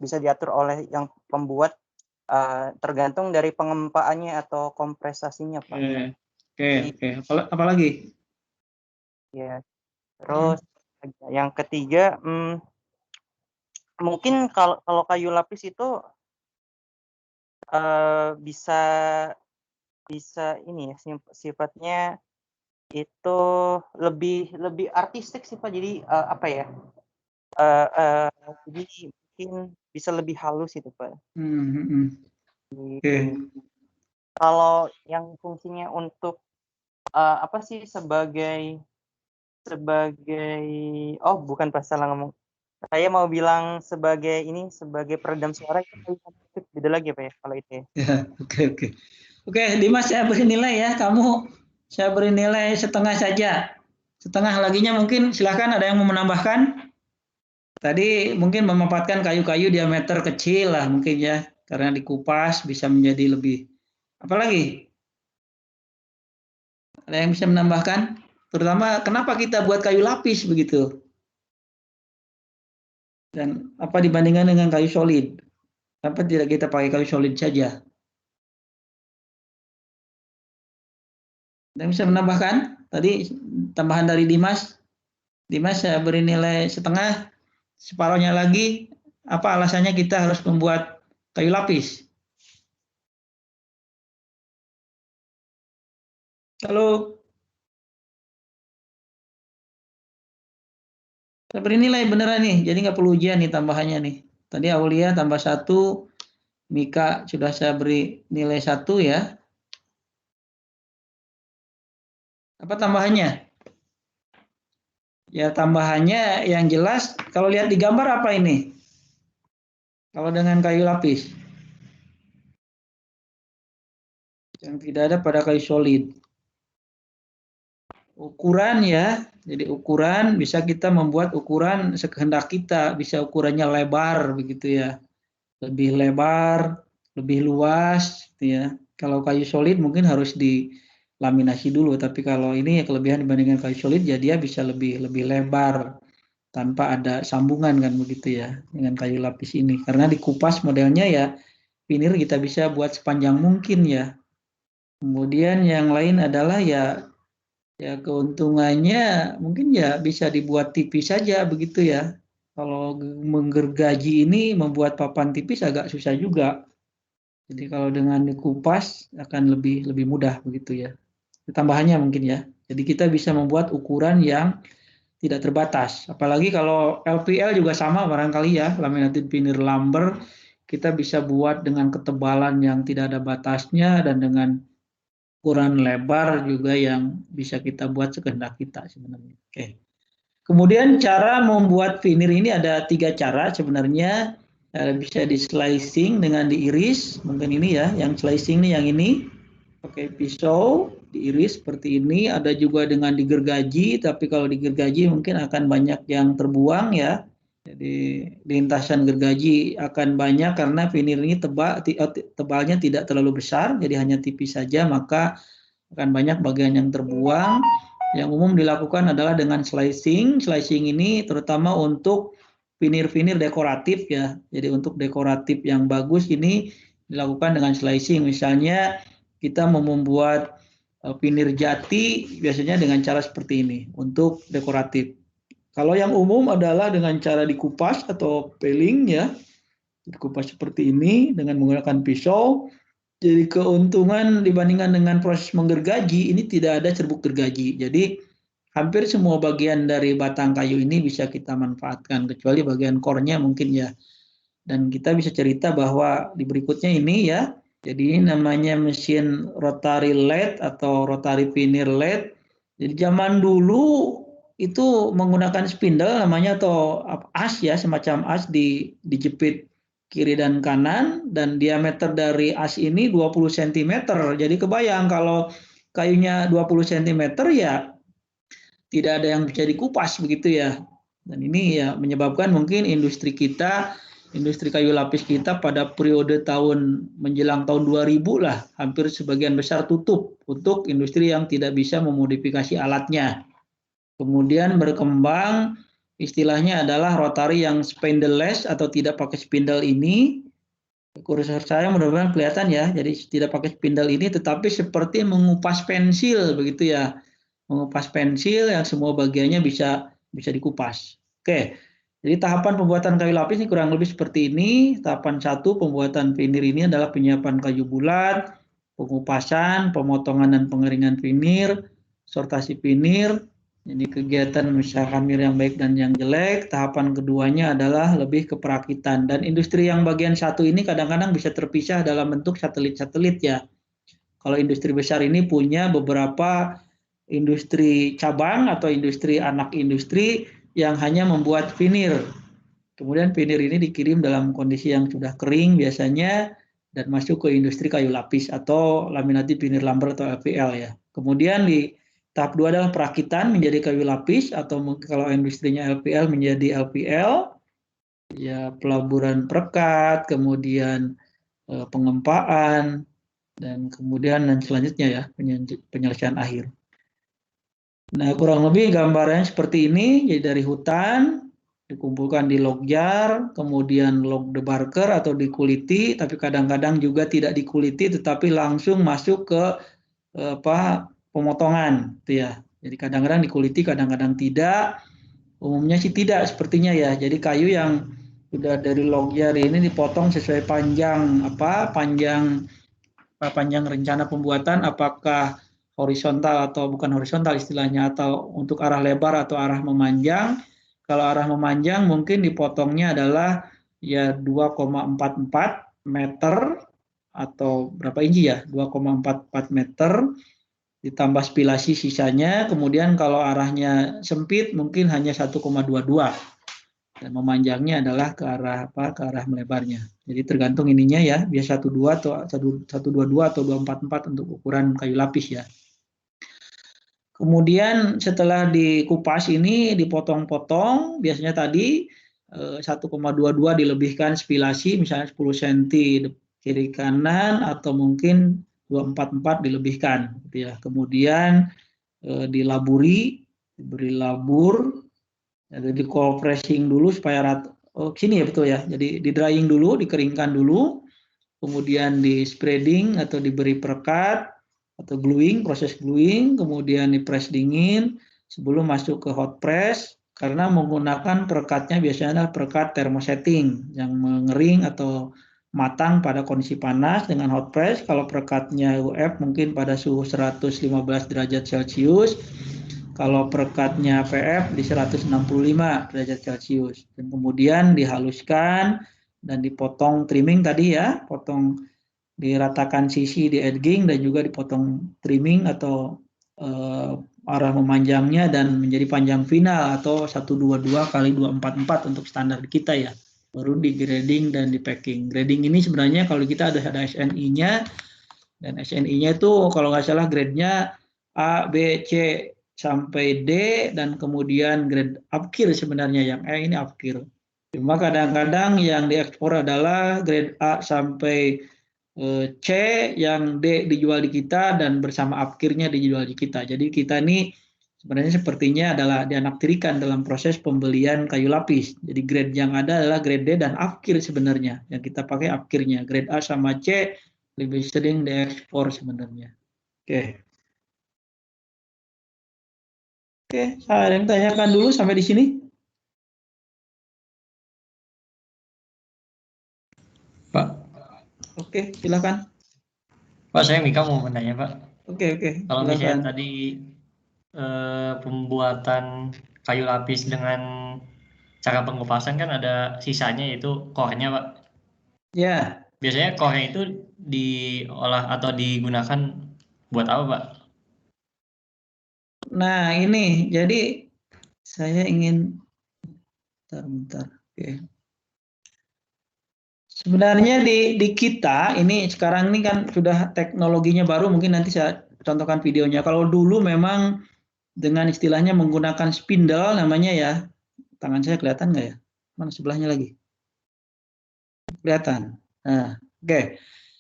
bisa diatur oleh yang pembuat, tergantung dari pengempaannya atau kompresasinya, Pak. Oke. Apalagi? Ya. Terus yang ketiga, mungkin kalau kayu lapis itu bisa ini ya, sifatnya itu lebih artistik sih, Pak. Jadi, apa ya, jadi mungkin bisa lebih halus itu, Pak. Oke. Kalau yang fungsinya untuk, apa sih, sebagai oh bukan, Pak, salah ngomong. Saya mau bilang sebagai peredam suara itu beda lagi ya, Pak, ya, kalau itu ya? Ya, oke. Oke, Dimas, saya beri nilai ya. Saya beri nilai setengah saja. Setengah laginya mungkin silakan ada yang mau menambahkan. Tadi mungkin memanfaatkan kayu-kayu diameter kecil lah mungkin ya. Karena dikupas bisa menjadi lebih. Apalagi? Ada yang bisa menambahkan? Terutama kenapa kita buat kayu lapis begitu? Dan apa dibandingkan dengan kayu solid? Kenapa tidak kita pakai kayu solid saja? Ada yang bisa menambahkan? Tadi tambahan dari Dimas. Dimas saya beri nilai setengah. Separuhnya lagi, apa alasannya kita harus membuat kayu lapis? Kalau saya beri nilai beneran nih, jadi nggak perlu ujian nih tambahannya nih. Tadi Aulia tambah 1, Mika sudah saya beri nilai 1 ya. Apa tambahannya? Ya tambahannya yang jelas, kalau lihat di gambar apa ini? Kalau dengan kayu lapis. Yang tidak ada pada kayu solid. Ukuran ya, jadi ukuran bisa kita membuat ukuran sekehendak kita, bisa ukurannya lebar begitu ya, lebih lebar, lebih luas gitu ya. Kalau kayu solid mungkin harus dilaminasi dulu, tapi kalau ini ya kelebihan dibandingkan kayu solid ya dia bisa lebih lebar tanpa ada sambungan kan begitu ya dengan kayu lapis ini. Karena dikupas modelnya ya vinir kita bisa buat sepanjang mungkin ya. Kemudian yang lain adalah ya keuntungannya mungkin ya bisa dibuat tipis saja begitu ya. Kalau menggergaji ini membuat papan tipis agak susah juga. Jadi kalau dengan dikupas akan lebih mudah begitu ya. Tambahannya mungkin ya. Jadi kita bisa membuat ukuran yang tidak terbatas. Apalagi kalau LPL juga sama barangkali ya, laminated veneer lumber kita bisa buat dengan ketebalan yang tidak ada batasnya dan dengan ukuran lebar juga yang bisa kita buat sekehendak kita sebenarnya. Oke. Kemudian cara membuat veneer ini ada 3 cara sebenarnya. Bisa di slicing dengan diiris, mungkin ini ya, yang slicing nih yang ini. Pakai pisau diiris seperti ini. Ada juga dengan digergaji, tapi kalau digergaji mungkin akan banyak yang terbuang ya. Jadi lintasan gergaji akan banyak karena veneer ini tebalnya tidak terlalu besar, jadi hanya tipis saja, maka akan banyak bagian yang terbuang. Yang umum dilakukan adalah dengan slicing. Slicing ini terutama untuk veneer-veneer dekoratif ya. Jadi untuk dekoratif yang bagus ini dilakukan dengan slicing. Misalnya kita mau membuat veneer jati biasanya dengan cara seperti ini untuk dekoratif. Kalau yang umum adalah dengan cara dikupas atau peeling ya, dikupas seperti ini dengan menggunakan pisau. Jadi keuntungan dibandingkan dengan proses menggergaji, ini tidak ada cerbuk gergaji. Jadi hampir semua bagian dari batang kayu ini bisa kita manfaatkan, kecuali bagian core-nya mungkin ya. Dan kita bisa cerita bahwa di berikutnya ini ya, jadi ini namanya mesin rotary lathe atau rotary pinion lathe. Jadi zaman dulu itu menggunakan spindle namanya atau as ya, semacam as dijepit kiri dan kanan, dan diameter dari as ini 20 cm. Jadi kebayang kalau kayunya 20 cm ya tidak ada yang bisa dikupas begitu ya. Dan ini ya menyebabkan mungkin industri kita, industri kayu lapis kita pada periode tahun menjelang tahun 2000 lah, hampir sebagian besar tutup untuk industri yang tidak bisa memodifikasi alatnya. Kemudian berkembang istilahnya adalah rotary yang spindleless atau tidak pakai spindle ini. Kursor saya mudah-mudahan kelihatan ya. Jadi tidak pakai spindle ini tetapi seperti mengupas pensil begitu ya. Mengupas pensil yang semua bagiannya bisa dikupas. Oke. Jadi tahapan pembuatan kayu lapis ini kurang lebih seperti ini. Tahapan 1 pembuatan finir ini adalah penyiapan kayu bulat, pengupasan, pemotongan dan pengeringan finir, sortasi finir. Jadi kegiatan memisahkan finir yang baik dan yang jelek. Tahapan keduanya adalah lebih ke perakitan. Dan industri yang bagian 1 ini kadang-kadang bisa terpisah dalam bentuk satelit-satelit ya. Kalau industri besar ini punya beberapa industri cabang atau industri anak industri yang hanya membuat finir. Kemudian finir ini dikirim dalam kondisi yang sudah kering biasanya dan masuk ke industri kayu lapis atau laminated vinyl lumber atau LVL ya. Kemudian di tahap 2 adalah perakitan menjadi kayu lapis atau kalau industrinya LVL menjadi LVL, ya pelaburan perekat, kemudian pengempaan, dan kemudian dan selanjutnya ya penyelesaian akhir. Nah kurang lebih gambarannya seperti ini, jadi dari hutan dikumpulkan di log jar, kemudian log debarker atau dikuliti, tapi kadang-kadang juga tidak dikuliti tetapi langsung masuk ke pemotongan gitu ya. Jadi kadang-kadang dikuliti, kadang-kadang tidak. Umumnya sih tidak sepertinya ya. Jadi kayu yang sudah dari log jar ini dipotong sesuai panjang panjang rencana pembuatan, apakah horizontal atau bukan horizontal istilahnya, atau untuk arah lebar atau arah memanjang. Kalau arah memanjang mungkin dipotongnya adalah ya 2,44 meter atau berapa inci ya, 2,44 meter ditambah spilasi sisanya. Kemudian kalau arahnya sempit mungkin hanya 1,22 dan memanjangnya adalah ke arah melebarnya. Jadi tergantung ininya ya, biasa 12 atau 122 atau 244 untuk ukuran kayu lapis ya. Kemudian setelah dikupas ini dipotong-potong, biasanya tadi 1,22 dilebihkan spilasi misalnya 10 cm kiri kanan atau mungkin 244 dilebihkan gitu ya. Kemudian dilaburi, diberi labur, jadi di cold pressing dulu supaya rata. Oh sini ya betul ya. Jadi di drying dulu, dikeringkan dulu, kemudian di spreading atau diberi perekat atau gluing, proses gluing, kemudian di press dingin sebelum masuk ke hot press. Karena menggunakan perekatnya biasanya adalah perekat thermosetting yang mengering atau matang pada kondisi panas dengan hot press. Kalau perekatnya UF mungkin pada suhu 115 derajat Celcius. Kalau perekatnya PF di 165 derajat Celcius. Dan kemudian dihaluskan dan dipotong trimming tadi ya, potong diratakan sisi di edging dan juga dipotong trimming atau arah memanjangnya dan menjadi panjang final atau 122 kali 244 untuk standar kita ya. Baru di grading dan di packing. Grading ini sebenarnya kalau kita ada SNI-nya, dan SNI-nya itu kalau nggak salah grade-nya A, B, C sampai D, dan kemudian grade upkir sebenarnya yang E ini upkir. Cuma kadang-kadang yang diekspor adalah grade A sampai C, yang D dijual di kita dan bersama upkirnya dijual di kita. Jadi kita ini sebenarnya sepertinya adalah dianaktirikan dalam proses pembelian kayu lapis. Jadi grade yang ada adalah grade D dan upkir sebenarnya. Yang kita pakai upkirnya. Grade A sama C lebih sering diekspor sebenarnya. Oke. Oke, saya ada yang tanyakan dulu sampai di sini. Pak. Oke, silakan. Pak, saya Mika mau menanya, Pak. Oke, Kalau silakan. misalnya tadi pembuatan kayu lapis dengan cara pengupasan kan ada sisanya yaitu core-nya, Pak. Ya. Biasanya core-nya itu diolah atau digunakan buat apa, Pak? Nah, ini jadi saya ingin bentar. Oke. Sebenarnya di kita ini sekarang ini kan sudah teknologinya baru, mungkin nanti saya contohkan videonya. Kalau dulu memang dengan istilahnya menggunakan spindle namanya ya. Tangan saya kelihatan nggak ya? Mana sebelahnya lagi? Kelihatan. Nah, oke.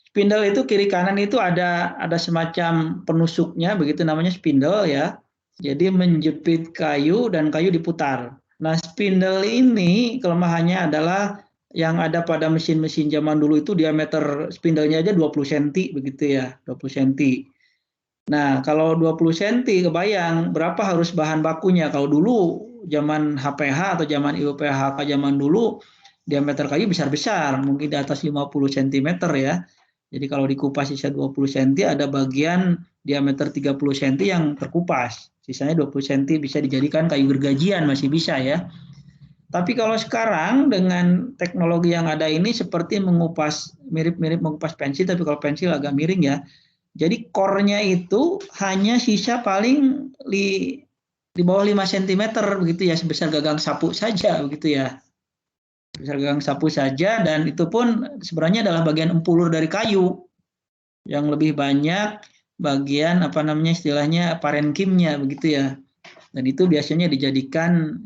Spindle itu kiri kanan itu ada semacam penusuknya, begitu namanya spindle ya. Jadi menjepit kayu dan kayu diputar. Nah, spindle ini kelemahannya adalah yang ada pada mesin-mesin zaman dulu itu diameter spindlenya aja 20 cm begitu ya, 20 cm. Nah, kalau 20 cm kebayang berapa harus bahan bakunya. Kalau dulu zaman HPH atau zaman IUPHK zaman dulu diameter kayu besar-besar, mungkin di atas 50 cm ya. Jadi kalau dikupas sisa 20 cm ada bagian diameter 30 cm yang terkupas. Sisanya 20 cm bisa dijadikan kayu gergajian, masih bisa ya. Tapi kalau sekarang dengan teknologi yang ada ini seperti mengupas, mirip-mirip mengupas pensil, tapi kalau pensil agak miring ya. Jadi core-nya itu hanya sisa paling di bawah 5 cm begitu ya, sebesar gagang sapu saja begitu ya. Sebesar gagang sapu saja, dan itu pun sebenarnya adalah bagian empulur dari kayu. Yang lebih banyak bagian apa namanya istilahnya parenkimnya begitu ya. Dan itu biasanya dijadikan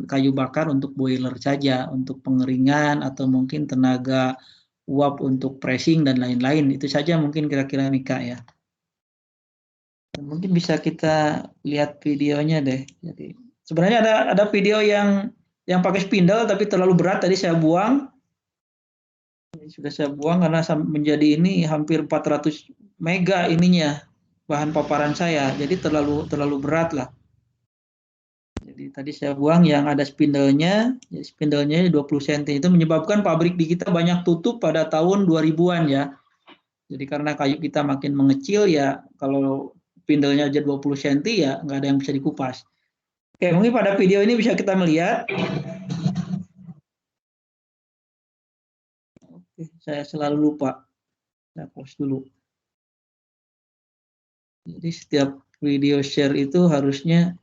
kayu bakar untuk boiler saja, untuk pengeringan atau mungkin tenaga uap untuk pressing dan lain-lain. Itu saja mungkin kira-kira Mika ya. Mungkin bisa kita lihat videonya deh. Jadi sebenarnya ada video yang pakai spindle tapi terlalu berat, tadi saya buang. Ini sudah saya buang karena menjadi ini hampir 400 mega ininya bahan paparan saya. Jadi terlalu berat lah. Jadi tadi saya buang yang ada spindlenya, ya spindlenya 20 cm, itu menyebabkan pabrik di kita banyak tutup pada tahun 2000-an ya. Jadi karena kayu kita makin mengecil ya, kalau spindlenya aja 20 cm ya nggak ada yang bisa dikupas. Oke, mungkin pada video ini bisa kita melihat. Oke, saya selalu lupa. Saya pause dulu. Jadi setiap video share itu harusnya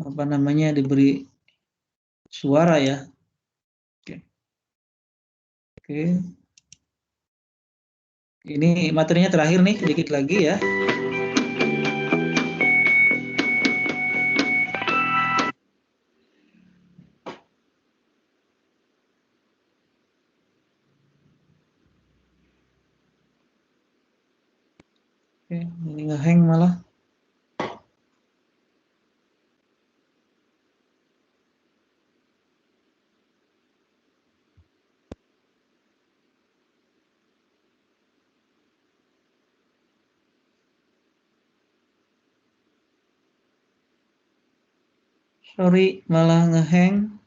apa namanya diberi suara ya. Oke. Ini materinya terakhir nih, sedikit lagi ya. Oke, ini ngehang malah. Sorry, malah ngehang.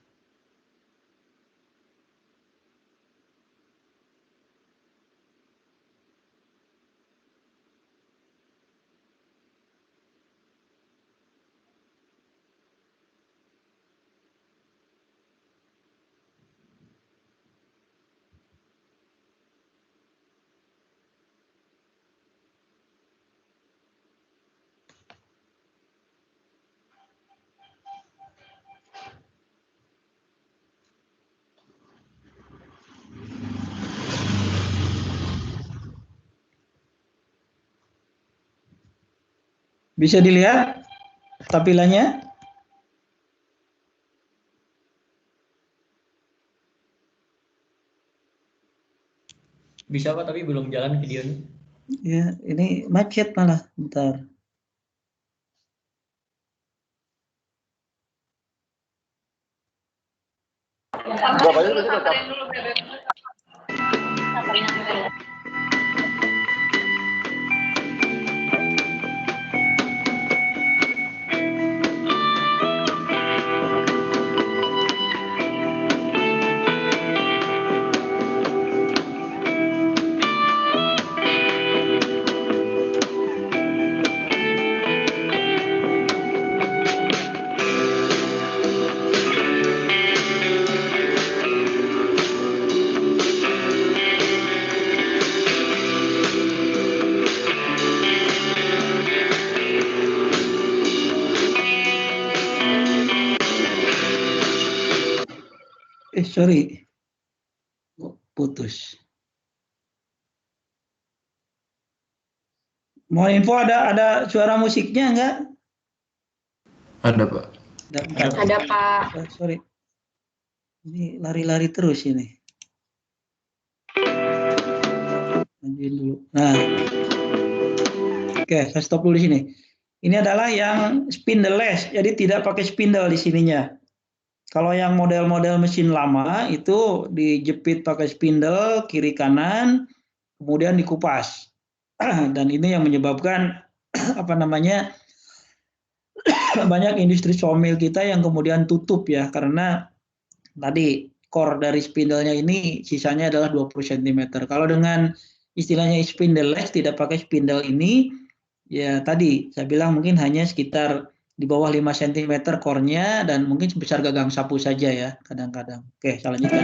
Bisa dilihat tampilannya? Bisa Pak, tapi belum jalan videonya. Ya, ini macet malah. Bentar. sorry. Putus. Mau info ada suara musiknya enggak? Ada, Pak. Ada, Pak. Sorry. Ini lari-lari terus ini. Majuin dulu. Nah. Oke, saya stop dulu di sini. Ini adalah yang spindleless, jadi tidak pakai spindle di sininya. Kalau yang model-model mesin lama itu dijepit pakai spindle kiri kanan, kemudian dikupas. Dan ini yang menyebabkan banyak industri sawmill kita yang kemudian tutup ya, karena tadi core dari spindlenya ini sisanya adalah 20 cm. Kalau dengan istilahnya spindleless, tidak pakai spindle ini, ya tadi saya bilang mungkin hanya sekitar di bawah 5 cm core-nya dan mungkin sebesar gagang sapu saja ya kadang-kadang. Oke, saya lanjutkan.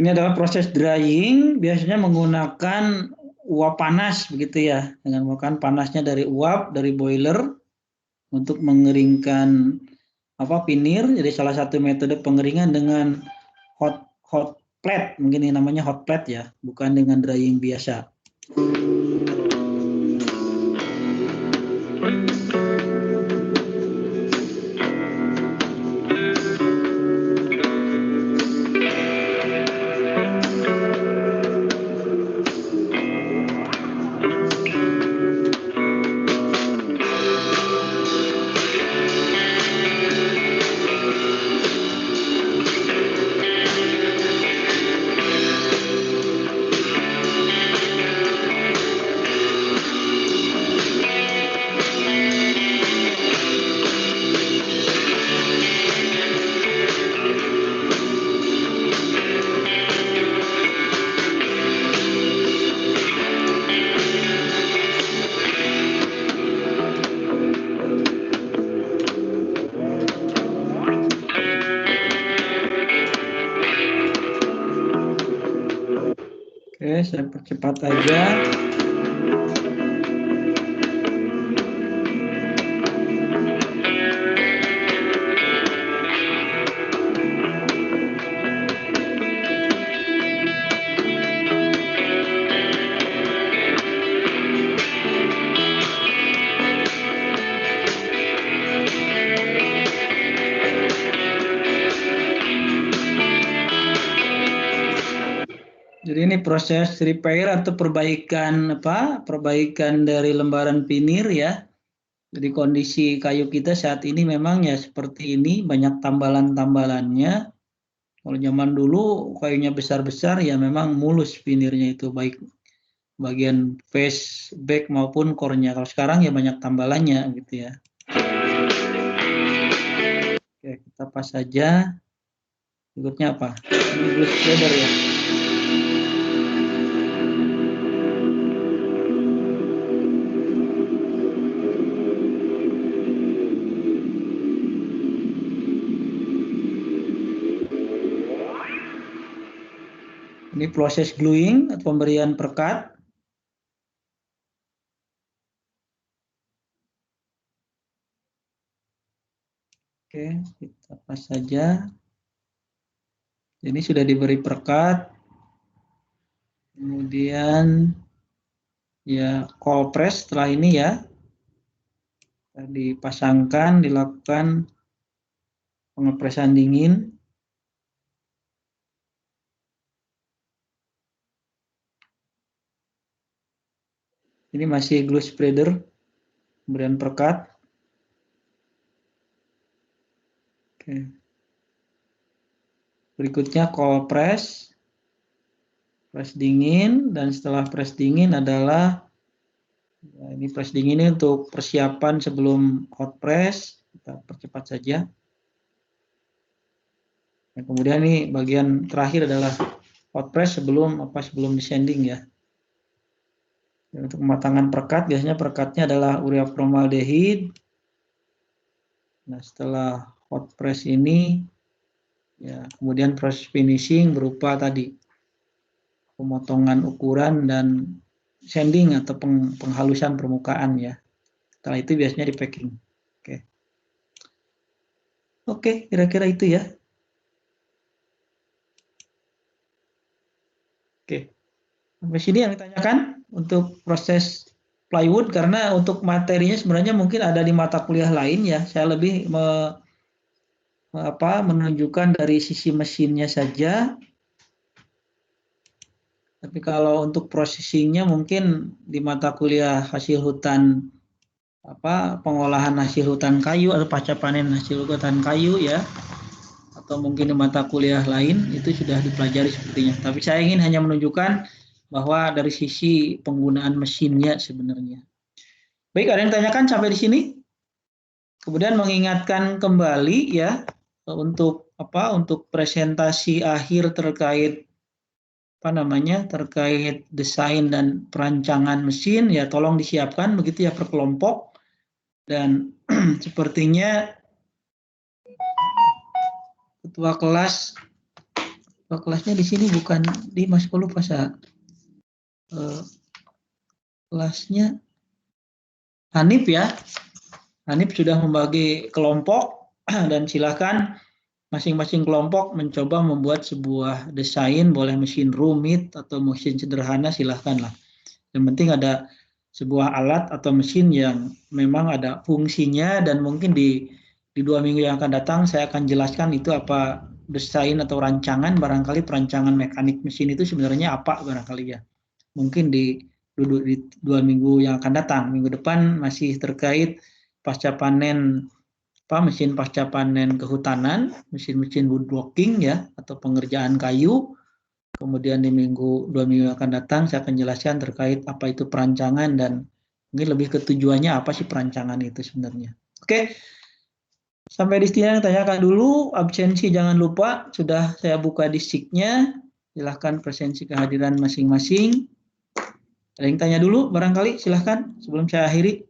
Ini adalah proses drying, biasanya menggunakan uap panas begitu ya, dengan menggunakan panasnya dari uap dari boiler untuk mengeringkan pinir. Jadi salah satu metode pengeringan dengan hot plate, mungkin ini namanya hot plate ya, bukan dengan drying biasa. Oke, saya percepat aja. Jadi ini proses repair atau perbaikan dari lembaran pinir ya. Jadi kondisi kayu kita saat ini memang ya seperti ini, banyak tambalan-tambalannya. Kalau zaman dulu kayunya besar-besar ya memang mulus pinirnya itu, baik bagian face, back maupun core-nya. Kalau sekarang ya banyak tambalannya gitu ya. Oke, kita pas saja. Berikutnya apa? Ini English Trader ya. Ini proses gluing atau pemberian perekat. Oke, kita pas saja. Ini sudah diberi perekat. Kemudian ya cold press setelah ini ya. Dipasangkan, dilakukan pengepresan dingin. Ini masih glue spreader, pemberian perekat. Oke. Berikutnya cold press, press dingin, dan setelah press dingin adalah ya, ini press dingin ini untuk persiapan sebelum hot press. Kita percepat saja. Nah, kemudian ini bagian terakhir adalah hot press sebelum descending ya. Dan untuk pematangan perekat biasanya perekatnya adalah urea formaldehid. Nah, setelah hot press ini ya kemudian proses finishing berupa tadi pemotongan ukuran dan sanding atau penghalusan permukaan ya. Setelah itu biasanya di packing. Oke. Oke, kira-kira itu ya. Oke. Sampai sini yang ditanyakan untuk proses plywood, karena untuk materinya sebenarnya mungkin ada di mata kuliah lain ya. Saya lebih menunjukkan dari sisi mesinnya saja. Tapi kalau untuk processingnya mungkin di mata kuliah hasil hutan pengolahan hasil hutan kayu atau pasca panen hasil hutan kayu ya, atau mungkin di mata kuliah lain itu sudah dipelajari sepertinya. Tapi saya ingin hanya menunjukkan bahwa dari sisi penggunaan mesinnya sebenarnya. Baik, ada yang tanyakan sampai di sini? Kemudian mengingatkan kembali ya untuk presentasi akhir terkait terkait desain dan perancangan mesin ya, tolong disiapkan begitu ya per kelompok. Dan sepertinya ketua kelasnya di sini bukan di Mas Kolu Pasa. Kelasnya Hanif ya. Hanif sudah membagi kelompok dan silakan masing-masing kelompok mencoba membuat sebuah desain, boleh mesin rumit atau mesin sederhana silahkanlah. Yang penting ada sebuah alat atau mesin yang memang ada fungsinya, dan mungkin di 2 minggu yang akan datang saya akan jelaskan itu apa desain atau rancangan, barangkali perancangan mekanik mesin itu sebenarnya apa barangkali ya. Mungkin di 2 minggu yang akan datang, minggu depan masih terkait pasca panen mesin pasca panen kehutanan, mesin-mesin woodworking ya atau pengerjaan kayu. Kemudian di 2 minggu yang akan datang saya akan jelaskan terkait apa itu perancangan dan mungkin lebih ke tujuannya apa sih perancangan itu sebenarnya. Oke. Sampai di sini yang tanyakan dulu, absensi jangan lupa sudah saya buka di sheet-nya. Silahkan presensi kehadiran masing-masing. Ada yang tanya dulu barangkali, silahkan sebelum saya akhiri.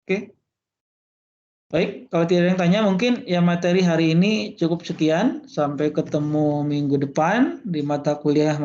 Oke. Baik, kalau tidak ada yang tanya mungkin ya materi hari ini cukup sekian. Sampai ketemu minggu depan di mata kuliah